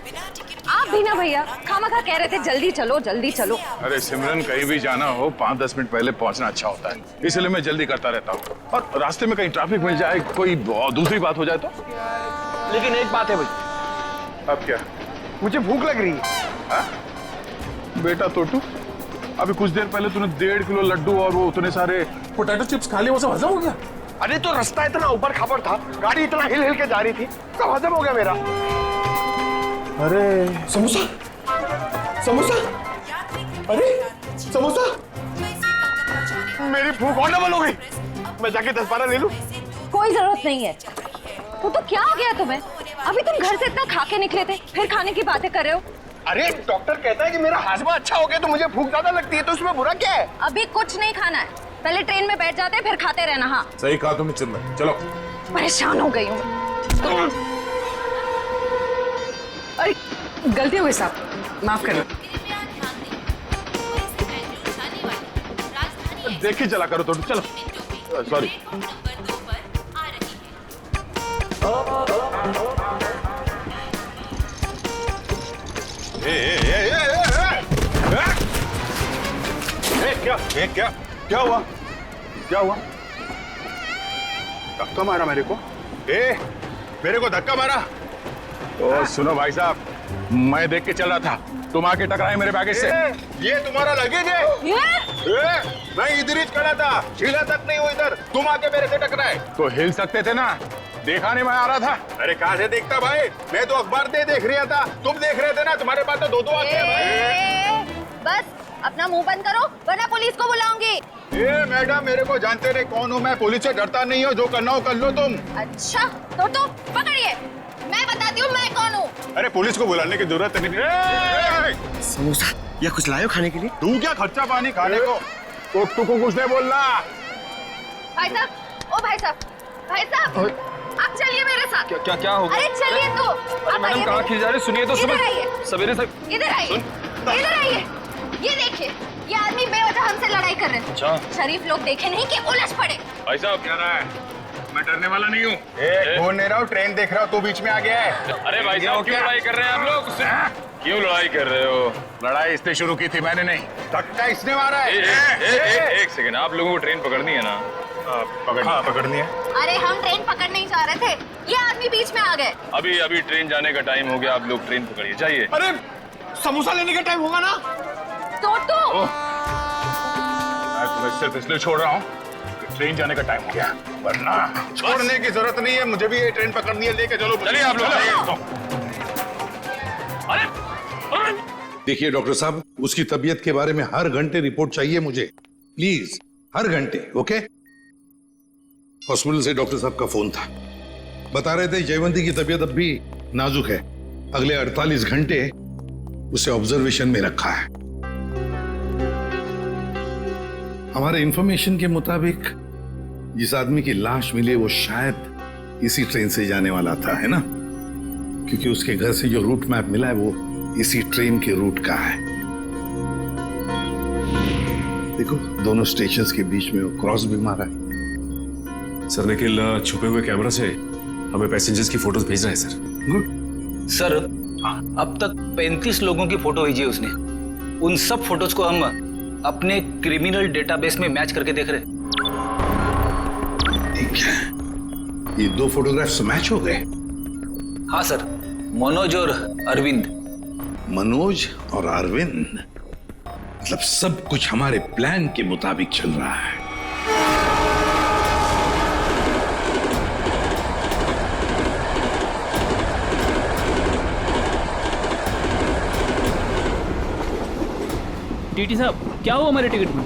आप भी ना भैया, खामखा कह रहे थे जल्दी चलो जल्दी चलो। अरे सिमरन, कहीं भी जाना हो 5-10 मिनट पहले पहुंचना अच्छा होता है, इसलिए मैं जल्दी करता रहता हूँ। और रास्ते में कहीं ट्रैफिक मिल जाए, कोई दूसरी बात हो जाए तो। लेकिन एक बात है भाई। अब क्या? मुझे भूख लग रही है। बेटा तोटू, अभी कुछ देर पहले तूने 1.5 किलो लड्डू और वो उतने सारे पोटैटो चिप्स खा लिए, वो सब हजम हो गया? अरे तो रास्ता इतना ऊपर खापर था, गाड़ी इतना हिल हिल के जा रही थी, सब हजम हो गया मेरा। अरे समोसा, समोसा, अरे समोसा, मेरी भूख और डबल हो गई। मैं जाके 10-12 ले लूं? कोई जरूरत नहीं है। वो तो क्या हो गया तुम्हें? अभी तुम घर से इतना खा के निकले थे, फिर खाने की बातें कर रहे हो। अरे डॉक्टर कहता है कि मेरा हाजमा अच्छा हो गया तो मुझे भूख ज्यादा लगती है, तो उसमें बुरा क्या है? अभी कुछ नहीं खाना है, पहले ट्रेन में बैठ जाते फिर खाते रहना। हाँ सही कहा तुमने चिन्मय, चलो। परेशान हो गई हूँ। अरे गलती हो गई साहब, माफ करो। देख ही चला करो तो, चलो। सॉरी। क्या हुआ? क्या हुआ? धक्का मारा मेरे को? मेरे को धक्का मारा। तो सुनो भाई साहब, मैं देख के चल रहा था, तुम आके टकराए मेरे बैगेज से। ये तुम्हारा लगेज है? मैं इधर ही खड़ा था, हिला तक नहीं हुई इधर, तुम आके मेरे से टकराए। तो हिल सकते थे ना, देखा नहीं मैं आ रहा था। अरे कहाँ से देखता भाई, मैं तो अखबार देख रहा था, तुम देख रहे थे ना, तुम्हारे पास तो दो आंखें हैं भाई। बस अपना मुंह बंद करो वरना पुलिस को बुलाऊंगी। मैडम मेरे को जानते नहीं कौन हूँ मैं, पुलिस से डरता नहीं हो, जो करना हो कर लो तुम। अच्छा तो पकड़िए, मैं बताती हूँ मैं कौन हूँ। अरे पुलिस को बुलाने की जरूरत नहीं। समोसा या कुछ लायो खाने के लिए? तू क्या खर्चा पानी खाने को, टोटू को कुछ नहीं बोलना। भाई साहब, ओ भाई साहब, भाई साहब आप चलिए मेरे साथ। क्या क्या क्या होगा? अरे चलिए तो। अरे मैडम कहाँ खींच जा रहे, सुनिए तो सवेरे से। इधर आइए, इधर आइए। ये देखिए, ये आदमी बेवजह हमसे लड़ाई कर रहे हैं। अच्छा। शरीफ लोग देखे नहीं कि उलझ पड़े। भाई साहब क्या रहा है, मैं डरने वाला नहीं हूँ। फोन ले रहा हूँ, ट्रेन देख रहा हूँ, तू बीच में आ गया है। अरे भाई साहब क्यों लड़ाई कर रहे हैं आप लोग? क्यों लड़ाई कर रहे हो? लड़ाई इसने शुरू की थी, मैंने नहीं। धक्का इसने मारा है। एक सेकंड, आप लोगों को ट्रेन पकड़नी है ना? पकड़नी है। अरे हम ट्रेन पकड़ने ही जा रहे थे, ये आदमी बीच में आ गए। अभी ट्रेन जाने का टाइम हो गया, आप लोग ट्रेन पकड़िए, जाइए। अरे समोसा लेने का टाइम होगा ना? तो मैं तुम्हें सिर्फ इसलिए छोड़ रहा हूँ, ट्रेन जाने का टाइम हो गया, वरना छोड़ने की जरूरत नहीं है, मुझे भी ये ट्रेन पकड़नी है, लेके चलो। चलिए आप लोग। देखिए डॉक्टर साहब, उसकी तबीयत के बारे में हर घंटे रिपोर्ट चाहिए मुझे, प्लीज, हर घंटे। ओके? हॉस्पिटल से डॉक्टर साहब का फोन था, बता रहे थे जयवंती की तबीयत अब भी नाजुक है, अगले 48 घंटे उसे ऑब्जर्वेशन में रखा है। हमारे इंफॉर्मेशन के मुताबिक जिस आदमी की लाश मिली वो शायद इसी ट्रेन से जाने वाला था, है ना? क्योंकि उसके घर से जो रूट मैप मिला है वो इसी ट्रेन के रूट का है। देखो दोनों स्टेशंस के बीच में वो क्रॉस भी मारा है। सर निखिल छुपे हुए कैमरा से हमें पैसेंजर्स की फोटोज भेज रहा है सर। गुड सर, अब तक 35 लोगों की फोटो भेजी है उसने। उन सब फोटोज को हम अपने क्रिमिनल डेटाबेस में मैच करके देख रहे हैं। ठीक है, ये 2 फोटोग्राफ्स मैच हो गए? हाँ सर, मनोज और अरविंद। मनोज और अरविंद, मतलब सब कुछ हमारे प्लान के मुताबिक चल रहा है। टीटी साहब क्या हुआ हमारे टिकट में?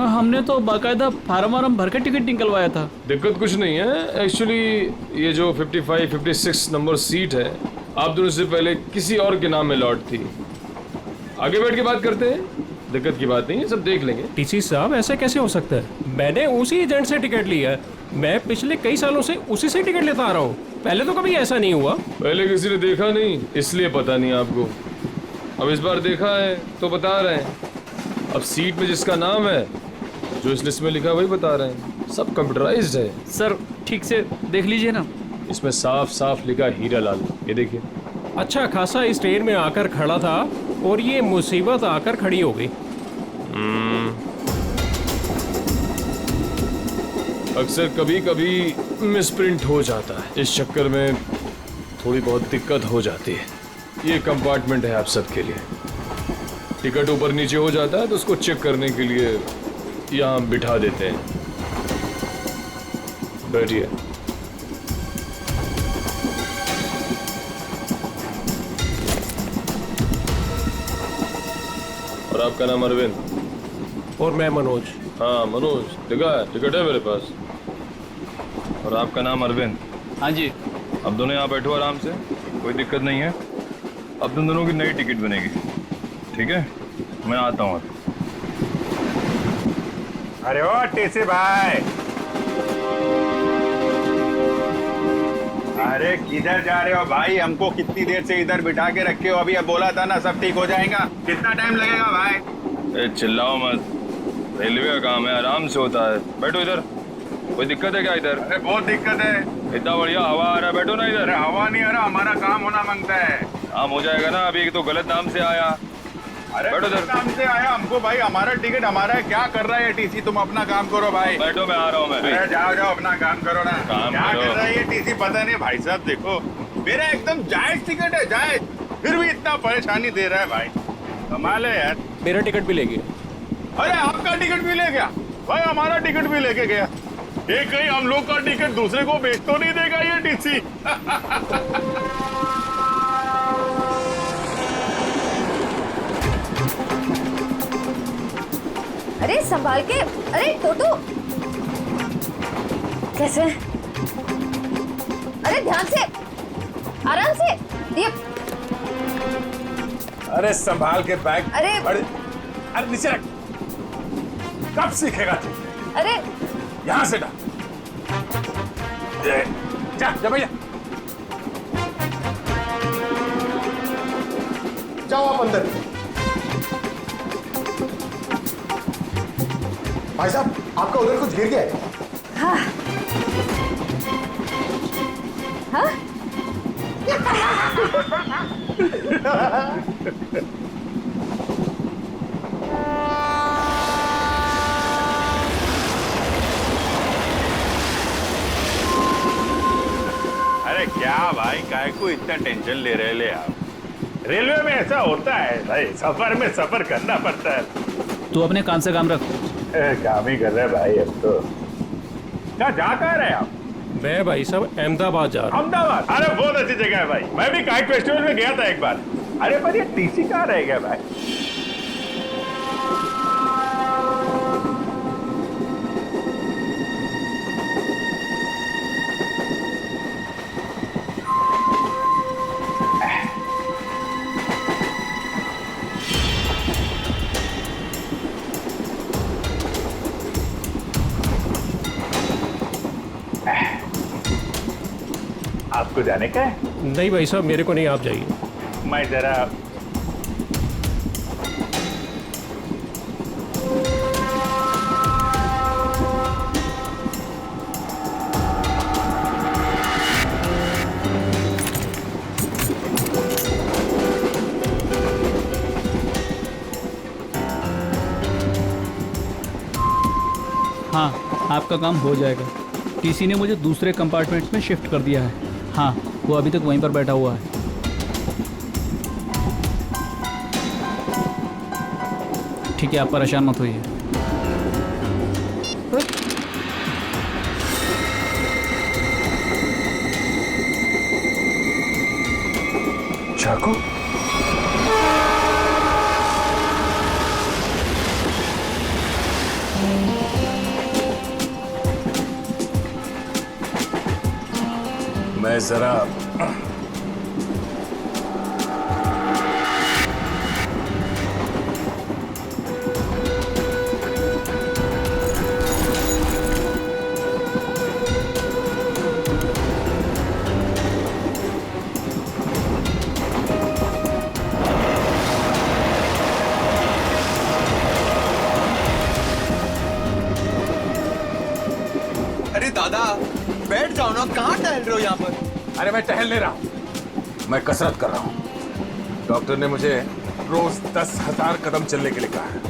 हमने तो बाकायदा फार्म भर के टिकट निकलवाया था। दिक्कत कुछ नहीं है, एक्चुअली ये जो 55, 56 नंबर सीट है आप दोनों से पहले किसी और के नाम में लॉट थी। आगे बैठ के बात करते हैं, दिक्कत की बात नहीं है, सब देख लेंगे। टीसी साहब ऐसे कैसे हो सकता है? मैंने उसी एजेंट से टिकट लिया है, मैं पिछले कई सालों से उसी से टिकट लेता आ रहा हूँ, पहले तो कभी ऐसा नहीं हुआ। पहले किसी ने देखा नहीं इसलिए पता नहीं आपको, अब इस बार देखा है तो बता रहे हैं। अब सीट में जिसका नाम है, जो इस लिस्ट में लिखा वही बता रहे हैं, सब कंप्यूटराइज्ड है। सर ठीक से देख लीजिए ना, इसमें साफ साफ लिखा हीरा लाल, ये देखिए। अच्छा खासा इस ट्रेन में आकर खड़ा था और ये मुसीबत आकर खड़ी हो गई। अक्सर कभी कभी मिसप्रिंट हो जाता है, इस चक्कर में थोड़ी बहुत दिक्कत हो जाती है। ये कंपार्टमेंट है आप सबके लिए, टिकट ऊपर नीचे हो जाता है तो उसको चेक करने के लिए यहाँ बिठा देते हैं। बैठिए। और आपका नाम अरविंद? और मैं मनोज। हाँ मनोज, दिखा है, टिकट है मेरे पास। और आपका नाम अरविंद? हाँ जी। अब दोनों यहाँ बैठो आराम से, कोई दिक्कत नहीं है। अब तुम दोनों की नई टिकट बनेगी, ठीक है? मैं आता हूँ। अरे ओ टीसी भाई, अरे किधर जा रहे हो भाई? हमको कितनी देर से इधर बिठा के रखे हो? अभी अब बोला था ना सब ठीक हो जाएगा, कितना टाइम लगेगा भाई? चिल्लाओ मत, रेलवे का काम है, आराम से होता है। बैठो इधर, कोई दिक्कत है क्या इधर? अरे बहुत दिक्कत है, इतना बढ़िया हवा आ रहा है, बैठो ना इधर। हवा नहीं आ रहा, हमारा काम होना मांगता है। काम हो जाएगा ना, अभी एक तो गलत नाम से आया। अरे काम से आया हमको भाई, हमारा टिकट हमारा है, क्या कर रहा है टीसी? तुम अपना काम करो भाई। बैठो, मैं आ रहा हूँ। मैं अरे जाओ जाओ अपना काम करो ना। क्या करो। कर रहा है ये टीसी पता नहीं भाई साहब। देखो मेरा एकदम जायज टिकट है, जायज, फिर भी इतना परेशानी दे रहा है भाई, कमाल है यार। मेरा टिकट भी ले गया। अरे आपका टिकट भी ले गया भाई, हमारा टिकट भी लेके गया। ये कहीं हम लोग का टिकट दूसरे को बेच तो नहीं देगा ये टीसी? अरे संभाल के, अरे टोटो कैसे? अरे ध्यान से, आराम से ये। अरे संभाल के बैग। अरे अरे नीचे रख। कब सीखेगा तू? अरे यहाँ से डाल। जा जा भैया। जाओ आप अंदर। भाई साहब आपका उधर कुछ गिर गया है। हाँ हाँ अरे क्या भाई, काय को इतना टेंशन ले रहे ले आप? रेलवे में ऐसा होता है भाई, सफर में सफर करना पड़ता है। तू अपने काम से काम रख। काम ही कर रहे भाई अब तो। क्या जा कह रहे आप? मैं भाई साहब अहमदाबाद जा रहा हूँ। अहमदाबाद? अरे बहुत अच्छी जगह है भाई, मैं भी काइट फेस्टिवल में गया था एक बार। अरे पर ये टीसी कहाँ रह गया भाई? आपको जाने का है? नहीं भाई साहब मेरे को नहीं, आप जाइए। मैं जरा हाँ, आपका काम हो जाएगा। टीसी ने मुझे दूसरे कंपार्टमेंट में शिफ्ट कर दिया है। हाँ, वो अभी तक वहीं पर बैठा हुआ है। ठीक है, आप परेशान मत होइए। चाकू? मैं जरा अरे दादा बैठ जाओ ना, कहाँ टहल रहे हो यहाँ पर? अरे मैं टहल नहीं रहा हूं, मैं कसरत कर रहा हूं। डॉक्टर ने मुझे रोज 10,000 कदम चलने के लिए कहा है।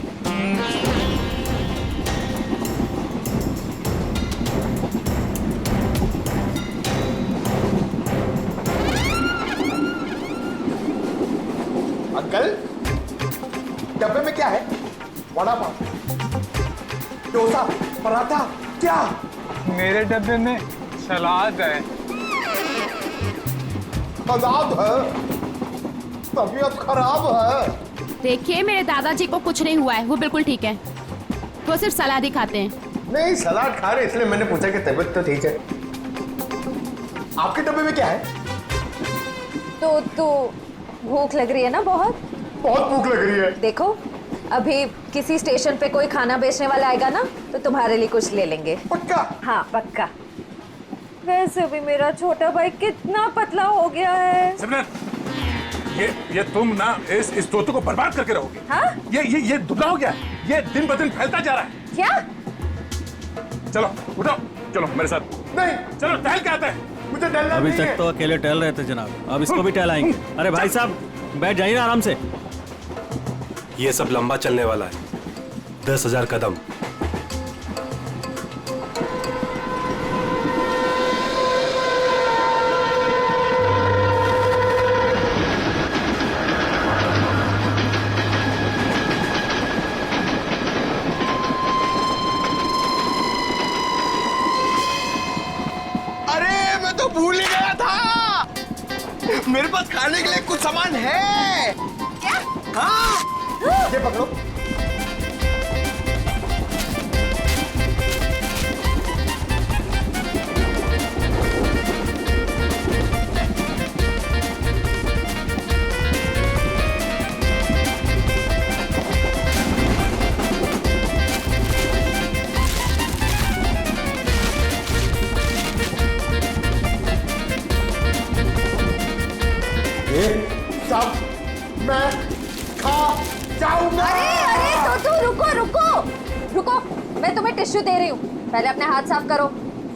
अंकल डब्बे में क्या है? वड़ा पाव, डोसा, पराठा, क्या? मेरे डब्बे में सलाद है। सलाद है? तबीयत खराब है। देखिए मेरे दादाजी को कुछ नहीं हुआ है, वो बिल्कुल ठीक है। वो सिर्फ सलाद ही खाते हैं। नहीं सलाद खा रहे इसलिए मैंने पूछा कि तबीयत तो ठीक है। आपके डब्बे में क्या है? तो भूख लग रही है ना? बहुत बहुत भूख लग रही है। देखो अभी किसी स्टेशन पे कोई खाना बेचने वाला आएगा ना, तो तुम्हारे लिए कुछ ले लेंगे। पक्का? हाँ पक्का। वैसे भी मेरा छोटा भाई कितना पतला हो गया है। सिमरन, ये तुम ना इस तोते को बर्बाद करके रहोगे। हाँ? ये दुबला हो गया, ये दिन ब दिन फैलता जा रहा है। क्या? चलो उठो, चलो मेरे साथ। नहीं चलो टहल के आते हैं। मुझे टहलना अभी नहीं तक है। तो अकेले टहल रहे थे जनाब, अब इसको भी टहलाएंगे। अरे भाई साहब बैठ जाइए ना आराम से। ये सब लंबा चलने वाला है। 10,000 कदम। अरे मैं तो भूल ही गया था, मेरे पास खाने के लिए कुछ सामान है। क्या? हाँ, ये पकड़ो। सब मैं खा जाऊंगा। अरे तो रुको रुको रुको, मैं तुम्हें टिश्यू दे रही हूँ, पहले अपने हाथ साफ करो।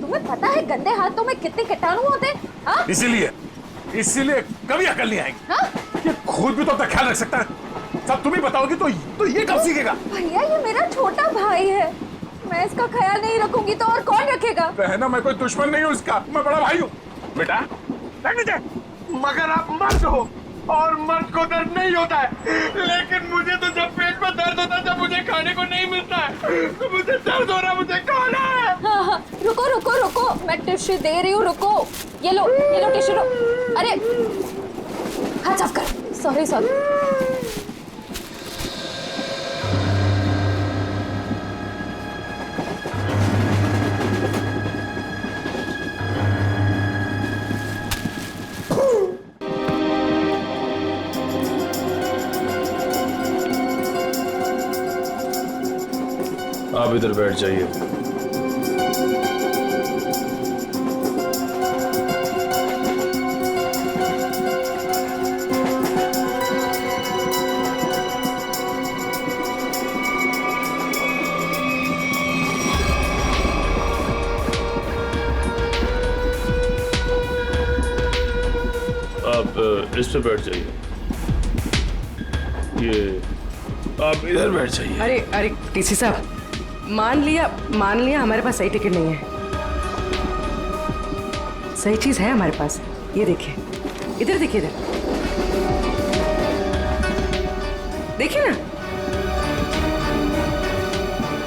तुम्हें पता है गंदे हाथों में कितने कीटाणु होते हैं? हाँ? इसीलिए कभी अकल नहीं आएगी। हाँ? ये खुद भी तो अपना ख्याल रख सकता है, सब तुम ही बताओगी तो ये कब सीखेगा? भैया ये मेरा छोटा भाई है, मैं इसका ख्याल नहीं रखूंगी तो और कौन रखेगा? बहना, मैं कोई दुश्मन नहीं हूँ इसका, मैं बड़ा भाई हूँ। बेटा मगर आप मर्द हो और मर्द को दर्द नहीं होता है, लेकिन मुझे तो जब पेट में दर्द होता है, जब मुझे खाने को नहीं मिलता है, तो मुझे दर्द हो रहा, मुझे खाना है। हाँ हाँ, रुको रुको रुको, मैं टिश्यू दे रही हूँ, रुको। ये लो टिश्यू लो। अरे हाथ साफ कर। Sorry sorry. आप इधर बैठ जाइए। आप इस पे बैठ जाइए। ये आप इधर बैठ जाइए। अरे अरे टीसी साहब, मान लिया हमारे पास सही टिकट नहीं है। सही चीज है हमारे पास, ये देखिए, इधर देखिए, इधर देखिए ना।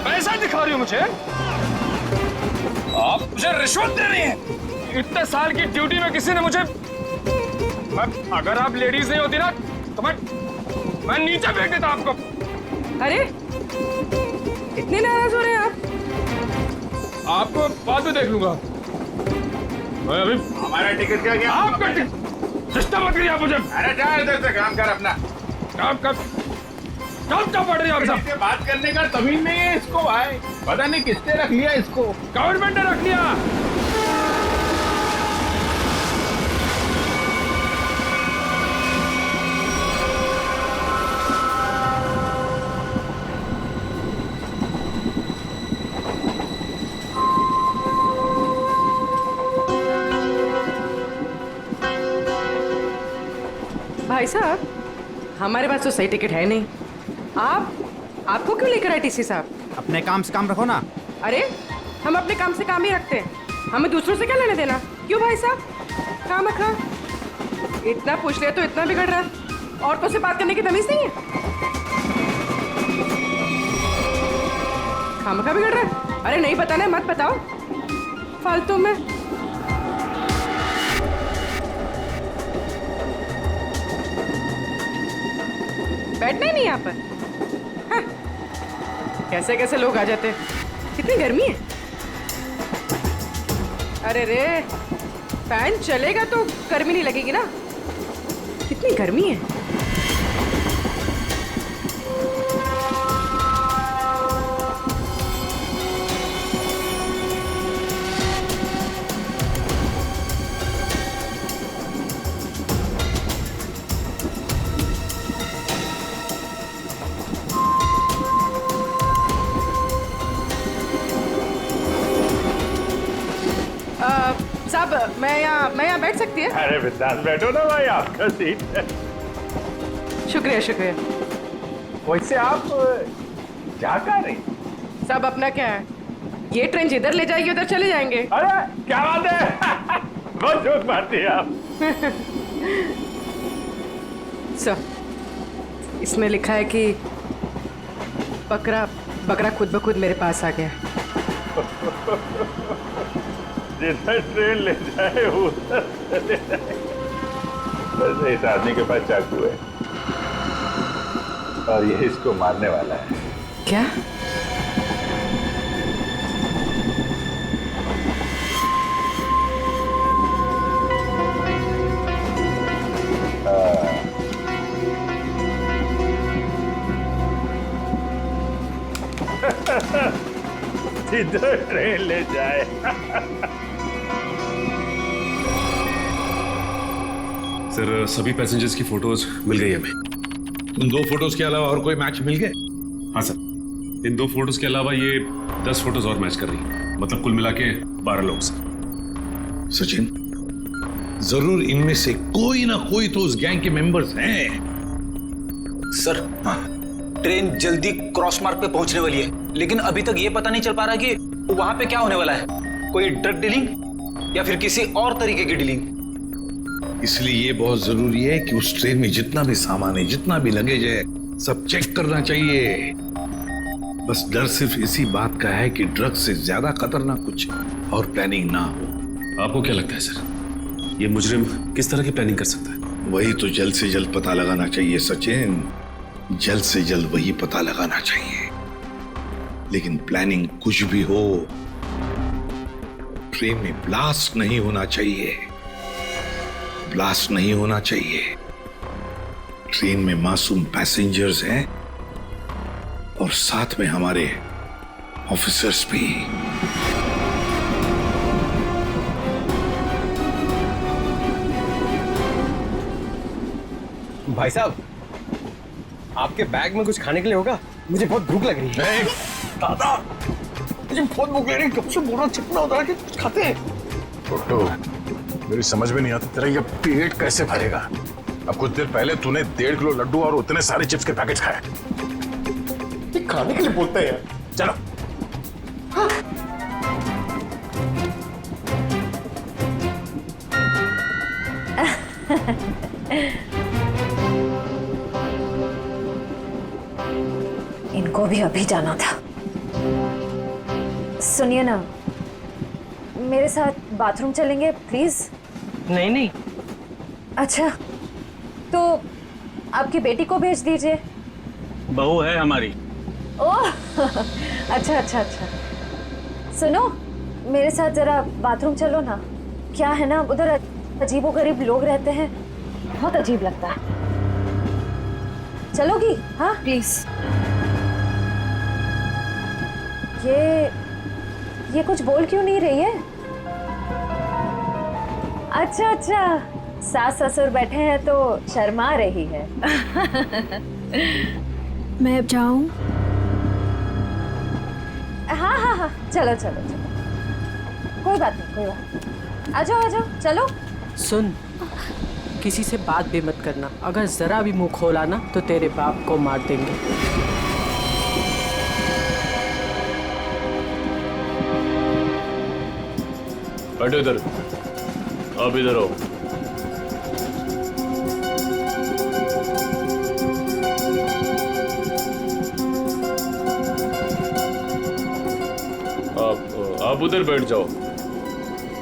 पैसा दिखा रही हो मुझे? आप मुझे रिश्वत दे रही हैं। इतने साल की ड्यूटी में किसी ने मुझे, अगर आप लेडीज नहीं होती ना तो मैं नीचे फेंक देता आपको। अरे इतने नाराज हो रहे हैं आप? आपको बाद में देख लूंगा। मैं अभी हमारा टिकट क्या गया? आपका टिकट सिस्टम मत करिए आप मुझे। अरे जा इधर से, काम कर अपना। काम क्या पड़ रही है आप सब? इससे बात करने का तमीज नहीं है इसको भाई, पता नहीं किसने रख लिया इसको। गवर्नमेंट ने रख लिया। भाई साहब, हमारे पास तो सही टिकट है नहीं। आपको क्यों लेकर आए टीसी साहब? अपने काम से काम रखो ना। अरे हम अपने काम से काम ही रखते हैं, हमें दूसरों से क्या लेने देना? क्यों भाई साहब? काम रखा, इतना पूछ लिया तो इतना बिगड़ रहा है। औरतों से बात करने की तमीज नहीं है। खामखा बिगड़ रहा है। अरे नहीं बताना, मत बताओ फालतू में। बैठना ही नहीं यहाँ पर। हाँ। कैसे कैसे लोग आ जाते हैं। कितनी गर्मी है। अरे रे, फैन चलेगा तो गर्मी नहीं लगेगी ना। कितनी गर्मी है। साहब, मैं यहाँ बैठ सकती है? अरे बिंदास बैठो ना भाई, आपका सीट है। शुक्रिया शुक्रिया। वैसे आप क्या कर रही? सब अपना क्या है, ये ट्रेन जिधर ले जाएगी उधर चले जाएंगे। अरे क्या बात है बहुत जोक मारती है आप। सर इसमें लिखा है कि बकरा खुद ब खुद मेरे पास आ गया। जिधर ट्रेन ले जाए उधर चले जाए। वैसे इस आदमी के पास चाकू है और ये इसको मारने वाला है। क्या? जिधर ट्रेन ले जाए। सर सभी पैसेंजर्स की फोटोज मिल गई हमें। उन 2 फोटोज के अलावा और कोई मैच मिल गए? हाँ सर, इन 2 फोटोज के अलावा ये 10 फोटोज और मैच कर रही है, मतलब कुल मिला के 12 लोग सर। सचिन, जरूर इनमें से कोई ना कोई तो उस गैंग के मेंबर्स हैं। सर ट्रेन जल्दी क्रॉस मार्क पे पहुंचने वाली है, लेकिन अभी तक ये पता नहीं चल पा रहा कि वहां पे क्या होने वाला है। कोई ड्रग डीलिंग या फिर किसी और तरीके की डीलिंग। इसलिए ये बहुत जरूरी है कि उस ट्रेन में जितना भी सामान है, जितना भी लगेज है, सब चेक करना चाहिए। बस डर सिर्फ इसी बात का है कि ड्रग से ज्यादा खतरनाक कुछ और प्लानिंग ना हो। आपको क्या लगता है सर, ये मुजरिम किस तरह की प्लानिंग कर सकता है? वही तो जल्द से जल्द पता लगाना चाहिए सचिन, जल्द से जल्द वही पता लगाना चाहिए। लेकिन प्लानिंग कुछ भी हो, ट्रेन में ब्लास्ट नहीं होना चाहिए। ब्लास्ट नहीं होना चाहिए। ट्रेन में मासूम पैसेंजर्स हैं और साथ में हमारे ऑफिसर्स भी। भाई साहब, आपके बैग में कुछ खाने के लिए होगा? मुझे बहुत भूख लग रही है। दादा, मुझे बहुत भूख लग रही है। कब से बोरा चिपना होता है कि कुछ खाते हैं। छोटू, मेरी समझ में नहीं आता तेरा ये पेट कैसे भरेगा। अब कुछ देर पहले तूने 1.5 किलो लड्डू और उतने सारे चिप्स के पैकेट खाए। ये खाने के लिए बोलते हैं यार। चलो। हाँ। इनको भी अभी जाना था। सुनिए ना, मेरे साथ बाथरूम चलेंगे प्लीज? नहीं नहीं। अच्छा, तो आपकी बेटी को भेज दीजिए। बहू है हमारी। ओह अच्छा अच्छा अच्छा। सुनो, मेरे साथ जरा बाथरूम चलो ना। क्या है ना, उधर अजीबोगरीब लोग रहते हैं, बहुत अजीब लगता है। चलोगी? हाँ प्लीज। ये कुछ बोल क्यों नहीं रही है? अच्छा अच्छा, सास ससुर बैठे हैं तो शर्मा रही है। मैं अब जाऊं? हाँ हाँ हाँ, चलो चलो चलो, कोई बात नहीं, कोई बात नहीं। आ जाओ चलो। सुन, किसी से बात भी मत करना। अगर जरा भी मुंह खोला ना तो तेरे बाप को मार देंगे। बैठो इधर, आप इधर आओ। आप उधर बैठ जाओ।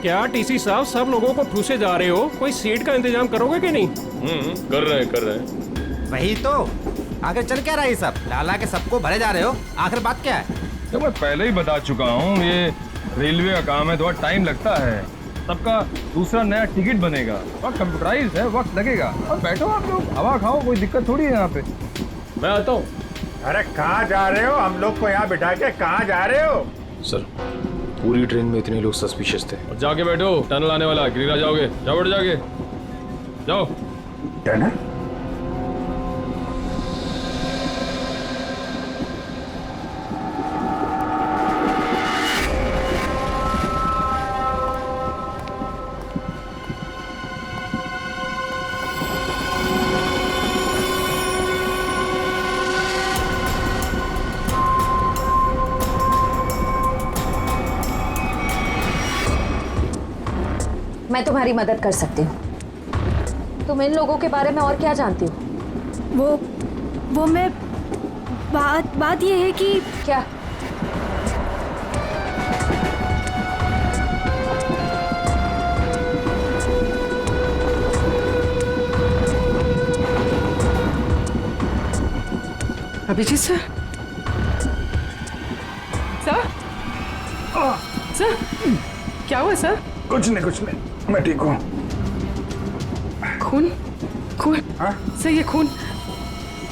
क्या टीसी साहब, सब लोगों को ठूसे जा रहे हो? कोई सीट का इंतजाम करोगे कि नहीं? कर रहे हैं। वही तो, आगे चल क्या रहा है सब? लाला के सबको भरे जा रहे हो, आखिर बात क्या है? तो मैं पहले ही बता चुका हूँ, ये रेलवे का काम है, थोड़ा टाइम लगता है। सबका दूसरा नया टिकट बनेगा, वक्त कंप्यूटराइज है, वक्त लगेगा। और बैठो आप लोग, हवा खाओ, कोई दिक्कत थोड़ी है यहाँ पे। मैं आता हूँ। अरे कहाँ जा रहे हो? हम लोग को यहाँ बिठा के कहाँ जा रहे हो? सर, पूरी ट्रेन में इतने लोग सस्पिशियस थे। और जाके बैठो, टनल आने वाला, गिरा जाओगे। जाओ बैठ, जाके जाओ। टनल? मैं तुम्हारी मदद कर सकती हूँ। तुम इन लोगों के बारे में और क्या जानती हो? वो मैं बात ये है कि क्या? अभिजीत सर, सर, सर, क्या हुआ सर? कुछ नहीं, मैं ठीक हूँ। खून? हाँ? सर ये खून,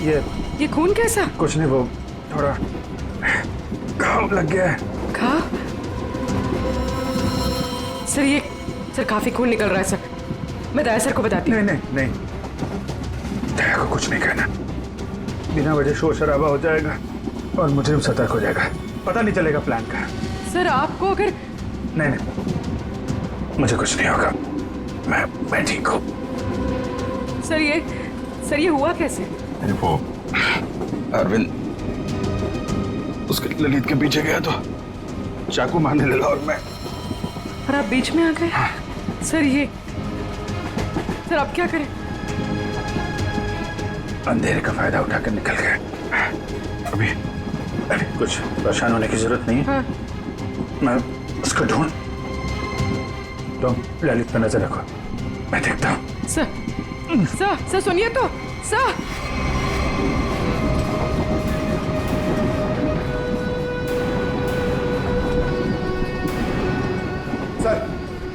ये खून कैसा? कुछ नहीं, वो थोड़ा घाव लग गया है। घाव? सर काफी खून निकल रहा है सर। मैं दया सर को बताती हूँ। नहीं, दया को कुछ नहीं कहना। बिना वजह शोर शराबा हो जाएगा और मुजरिम सतर्क हो जाएगा, पता नहीं चलेगा प्लान का। सर आपको अगर नहीं, मुझे कुछ नहीं होगा, मैं ठीक हूँ। सर ये हुआ कैसे? वो अरविंद उसके ललित के पीछे गया तो चाकू मारने लगा और आप बीच में आ गए? हाँ। सर अब क्या करें? अंधेरे का फायदा उठाकर निकल गए। अभी कुछ परेशान होने की जरूरत नहीं है। हाँ। मैं उसको ढूंढ, तुम ललित पर नजर रखो, मैं देखता हूँ। सर सुनिए तो, सर।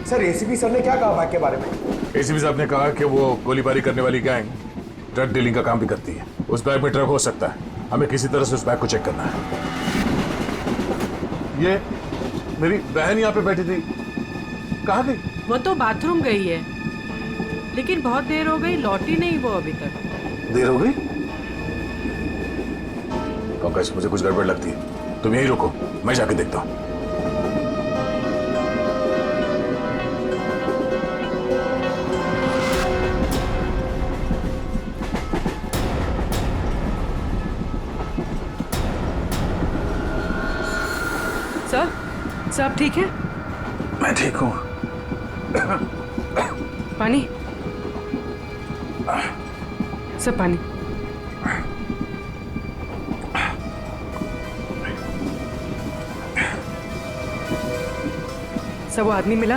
सर एसीपी सर ने क्या कहा बैग के बारे में? एसीपी साहब ने कहा कि वो गोलीबारी करने वाली गैंग ड्रग डीलिंग का काम भी करती है। उस बैग में ड्रग हो सकता है, हमें किसी तरह से उस बैग को चेक करना है। ये मेरी बहन यहाँ पे बैठी थी, कहाँ गई? वो तो बाथरूम गई है, लेकिन बहुत देर हो गई, लौटी नहीं वो अभी तक। देर हो गई? पंकज, मुझे कुछ गड़बड़ लगती है, तुम यहीं रुको, मैं जाके देखता हूँ। सर आप ठीक है? मैं ठीक हूँ। पानी? सब पानी। सब वो आदमी मिला?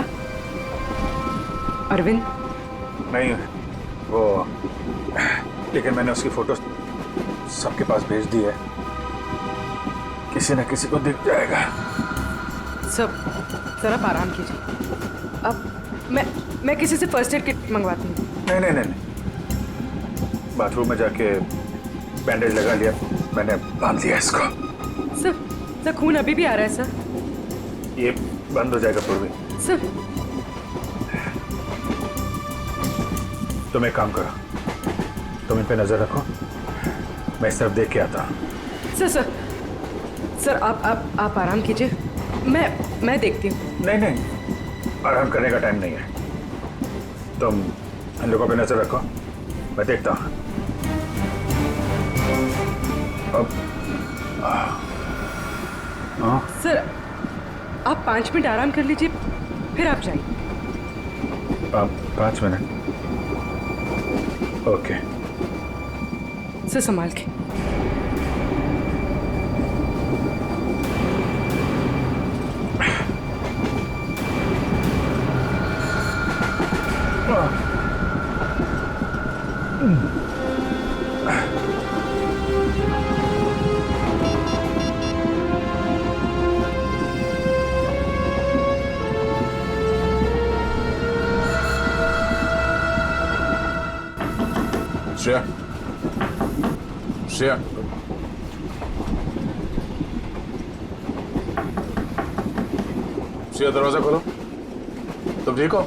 अरविंद? नहीं, वो लेकिन मैंने उसकी फोटो सबके पास भेज दी है, किसी न किसी को दिख जाएगा। सर आप आराम कीजिए। अब मैं किसी से फर्स्ट एड किट मंगवाती हूँ। नहीं, बाथरूम में जाके बैंडेज लगा लिया, मैंने बांध लिया इसको। सर खून अभी भी आ रहा है सर। ये बंद हो जाएगा पूर्वी। सर तुम एक काम करो, तुम इन पे नजर रखो, मैं इस तरफ देख के आता हूँ। सर आप आराम कीजिए, मैं देखती हूँ। नहीं, आराम करने का टाइम नहीं है, तुम इन लोगों पे नजर रखो, मैं देखता हूँ। सर आप 5 मिनट आराम कर लीजिए, फिर आप जाइए। 5 मिनट? ओके। सर संभाल के। श्रेया, दरवाजा खोलो। तुम ठीक हो?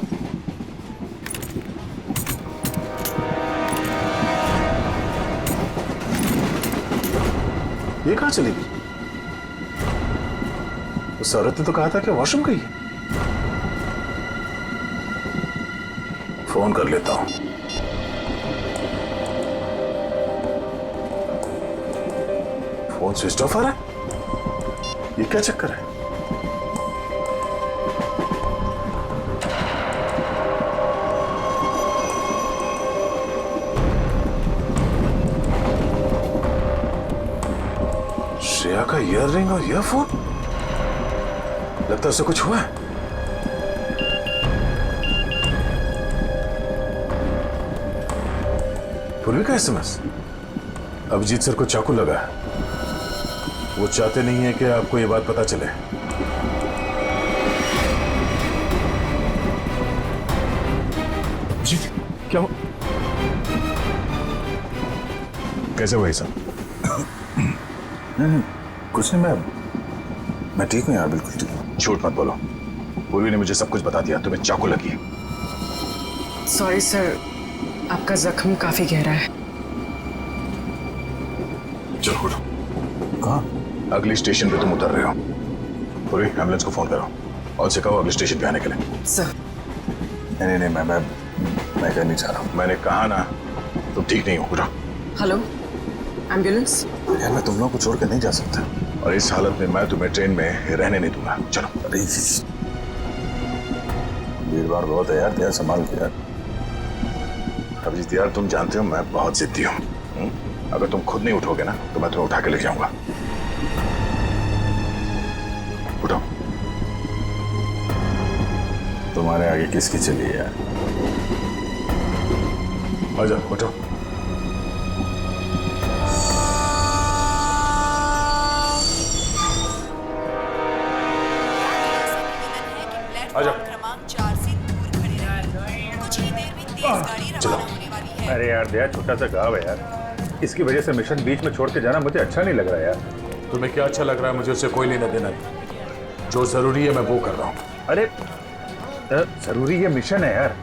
ये कहाँ चली गई? उस औरत ने तो कहा था कि वॉशरूम गई। फोन कर लेता हूं। फोन स्विच ऑफ आ रहा है, ये क्या चक्कर है? श्रेया का ईयररिंग और ईयरफोन, लगता है उससे कुछ हुआ है। पूर्वी का एसएमएस, अभिजीत सर को चाकू लगा है। वो चाहते नहीं है कि आपको ये बात पता चले। अभिजीत क्या कैसे हुआ ये सब? नहीं, कुछ नहीं, मैं ठीक हूँ यार, बिल्कुल ठीक हूँ। झूठ मत बोलो, पूर्वी ने मुझे सब कुछ बता दिया। तुम्हें चाकू लगी है। सॉरी सर, आपका जख्म काफी गहरा है। चलो उठो। कहाँ? अगली स्टेशन पे तुम उतर रहे हो। पूर्वी एम्बुलेंस को फोन करो और उसे कहो अगले स्टेशन पे आने के लिए। सर नहीं नहीं, मैं क्या नहीं चाह रहा हूँ। मैंने कहा ना, तुम ठीक नहीं हो। उठो। Hello, ambulance? यार मैं तुम लोगों को छोड़ कर नहीं जा सकता, और इस हालत में मैं तुम्हें ट्रेन में रहने नहीं दूंगा। चलो। अरे भीड़ भाड़ बहुत है यार, तेरा संभाल के यार। अभिजीत यार, तुम जानते हो मैं बहुत जिद्दी हूँ। अगर तुम खुद नहीं उठोगे ना तो मैं तुम्हें उठा के ले जाऊंगा। उठो। तुम्हारे आगे किसकी चली है यार? आ जाओ, उठो। अरे यार दया, छोटा सा गाँव है यार, इसकी वजह से मिशन बीच में छोड़ के जाना मुझे अच्छा नहीं लग रहा यार। तुम्हें क्या अच्छा लग रहा है? मुझे उससे कोई लेना देना नहीं। जो जरूरी है मैं वो कर रहा हूँ। अरे जरूरी ये मिशन है यार।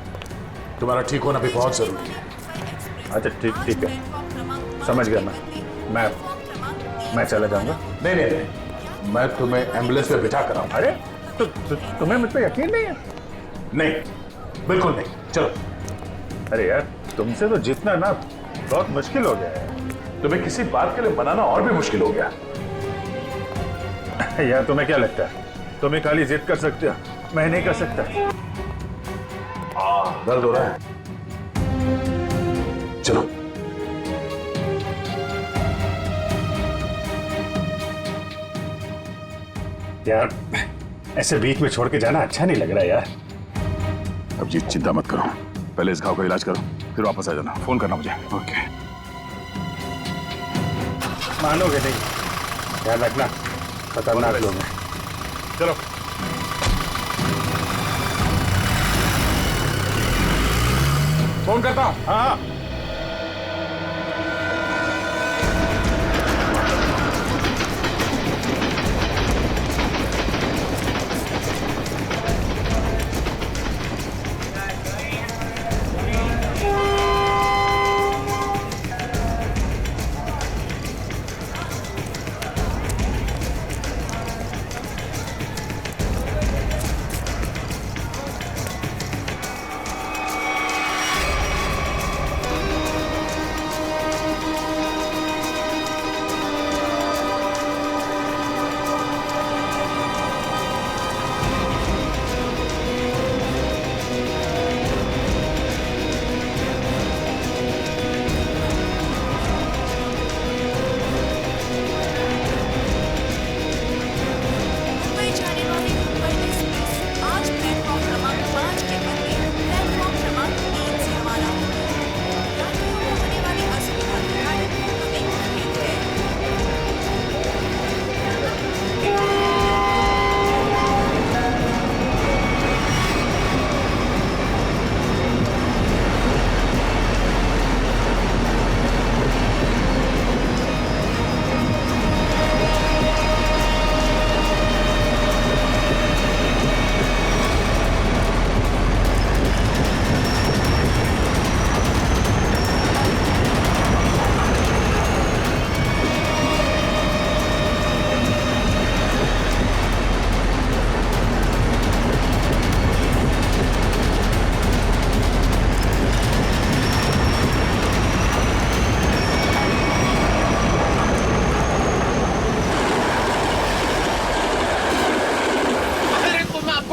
तुम्हारा ठीक होना भी बहुत जरूरी है। अच्छा ठीक है, समझ गया मैं चला जाऊंगा। नहीं नहीं नहीं, मैं तुम्हें एम्बुलेंस पे बिठा कर आऊंगा। अरे तुम्हें मुझ पर यकीन नहीं है? नहीं, बिल्कुल नहीं। चलो। अरे यार तुमसे तो जीतना ना बहुत मुश्किल हो गया है। तुम्हें किसी बात के लिए मनाना और भी मुश्किल हो गया। यार तुम्हें क्या लगता है तुम ही खाली जिद कर सकते हो, मैं नहीं कर सकता? दर्द हो रहा है। चलो। यार ऐसे बीच में छोड़ के जाना अच्छा नहीं लग रहा यार। अभिजीत चिंता मत करो, पहले इस घाव का इलाज करो, फिर वापस आ जाना। फोन करना मुझे। ओके। मानोगे नहीं, ध्यान रखना, खतरनाक लोग हैं। चलो। फोन करता हूँ। हाँ।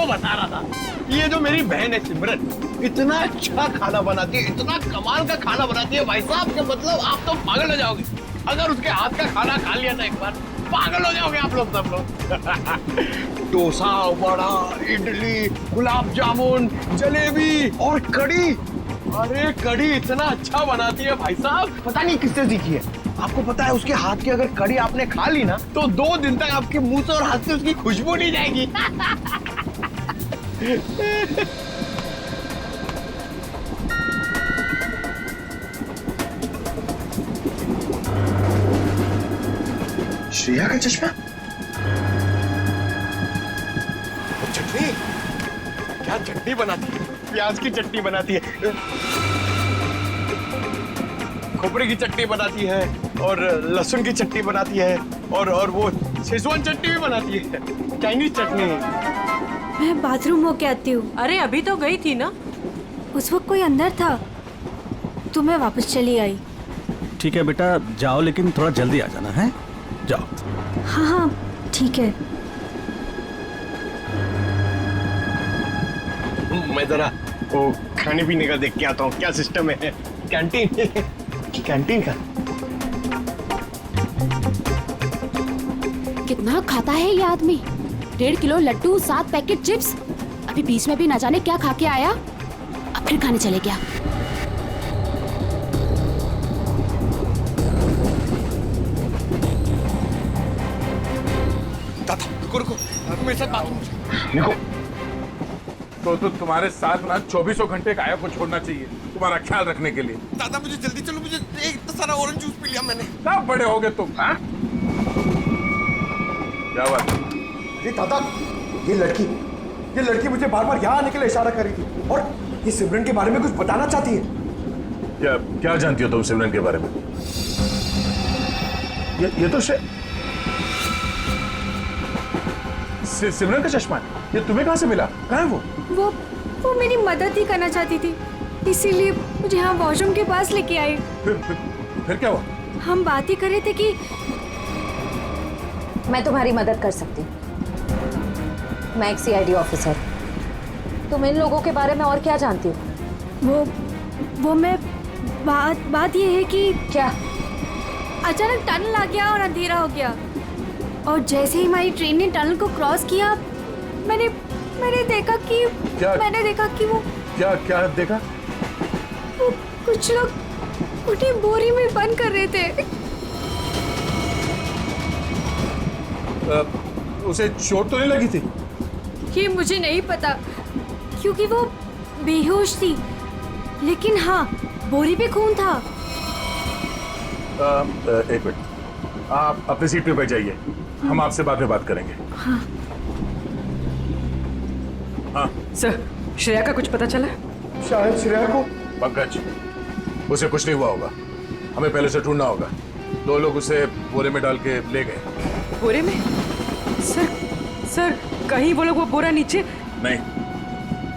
बता रहा था, ये जो मेरी बहन है सिमरन, इतना अच्छा खाना बनाती है, इतना कमाल का खाना बनाती है भाई साहब, कि मतलब आप तो पागल हो जाओगे। अगर उसके हाथ का खाना खा लिया ना एक बार, पागल हो जाओगे आप लोग सब लोग। डोसा, वड़ा, इडली, गुलाब जामुन, जलेबी और कड़ी। अरे कड़ी इतना अच्छा बनाती है भाई साहब, पता नहीं किससे सीखी है। आपको पता है उसके हाथ की अगर कड़ी आपने खा ली ना तो 2 दिन तक आपके मुंह से और हाथ से उसकी खुशबू नहीं जाएगी। श्रेया का चश्मा? चटनी? क्या चटनी बनाती है? प्याज की चटनी बनाती है, खोपरे की चटनी बनाती है, और लहसुन की चटनी बनाती है, और वो शेजवान चटनी भी बनाती है, चाइनीज चटनी। मैं बाथरूम होके आती हूँ। अरे अभी तो गई थी ना। उस वक्त कोई अंदर था तो मैं वापस चली आई। ठीक है बेटा, जाओ लेकिन थोड़ा जल्दी आ जाना है। जाओ। हाँ हाँ ठीक है। मैं जरा वो खाने पीने का देख के आता हूँ, क्या सिस्टम है कैंटीन। कैंटीन का कितना खाता है ये आदमी? 1.5 किलो लड्डू, 7 पैकेट चिप्स। अभी बीच में भी ना जाने क्या खा के आया, अब फिर खाने चले गया। रुको, मेरे साथ बात निको, तो तुम्हारे साथ ना 24 घंटे काया को छोड़ना चाहिए तुम्हारा ख्याल रखने के लिए। दादा मुझे जल्दी चलो, मुझे इतना सारा ऑरेंज जूस पी लिया मैंने। कब बड़े होगे तुम? हाँ? क्या बात? अरे दादा, ये लड़की मुझे बार बार यहाँ आने के लिए इशारा कर रही थी, और ये सिमरन के बारे में कुछ बताना चाहती है। क्या जानती हो तुम सिमरन के बारे में? ये तो सिमरन का चश्मा है। ये तुम्हें कहाँ से मिला? कहाँ है वो मेरी मदद ही करना चाहती थी, इसीलिए मुझे यहाँ वॉशरूम के पास लेके आई। फिर क्या हुआ? हम बात ही कर रहे थे कि मैं तुम्हारी मदद कर सकती हूँ। मैं एक CID ऑफिसर। तुम इन लोगों के बारे में और क्या जानती हो? वो मैं बात ये है कि क्या अचानक टनल आ गया और अंधेरा हो गया, और जैसे ही हमारी ट्रेन ने टनल को क्रॉस किया मैंने देखा कि वो क्या देखा? वो कुछ लोग उन्हें बोरी में बंद कर रहे थे। उसे चोट तो नहीं लगी थी? ये मुझे नहीं पता क्योंकि वो बेहोश थी, लेकिन हाँ बोरी पे खून था। एक मिनट, आप अपनी सीट पे बैठ जाइए, हम आपसे बाद में बात करेंगे। हाँ। हाँ सर, श्रेया का कुछ पता चला? शायद श्रेया को। पंकज, उसे कुछ नहीं हुआ होगा, हमें पहले से ढूंढना होगा। 2 लोग उसे बोरे में डाल के ले गए। बोरे में? सर कहीं वो लोग वो बोरा नीचे? नहीं,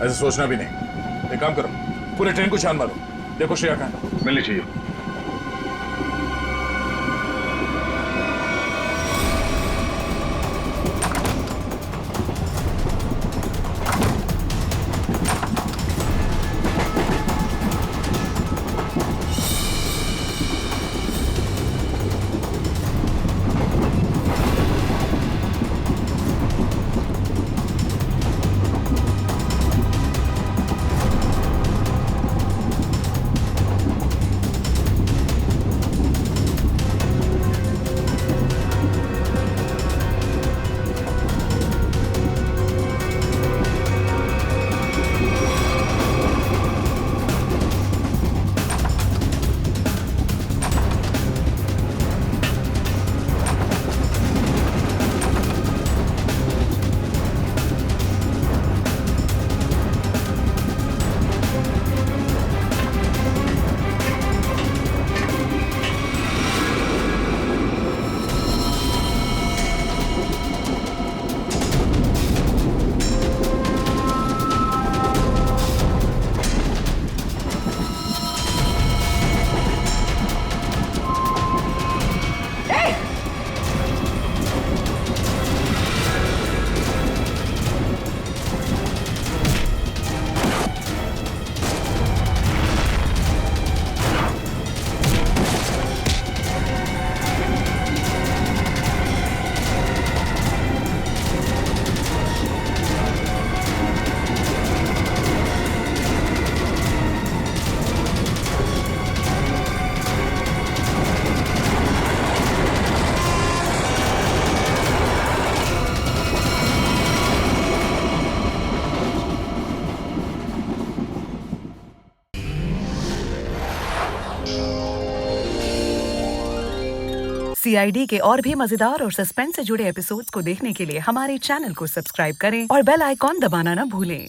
ऐसे सोचना भी नहीं। एक काम करो, पूरे ट्रेन को छान मारो, देखो श्रेया कहाँ मिलनी चाहिए। सीआईडी के और भी मजेदार और सस्पेंस से जुड़े एपिसोड्स को देखने के लिए हमारे चैनल को सब्सक्राइब करें और बेल आइकॉन दबाना न भूलें।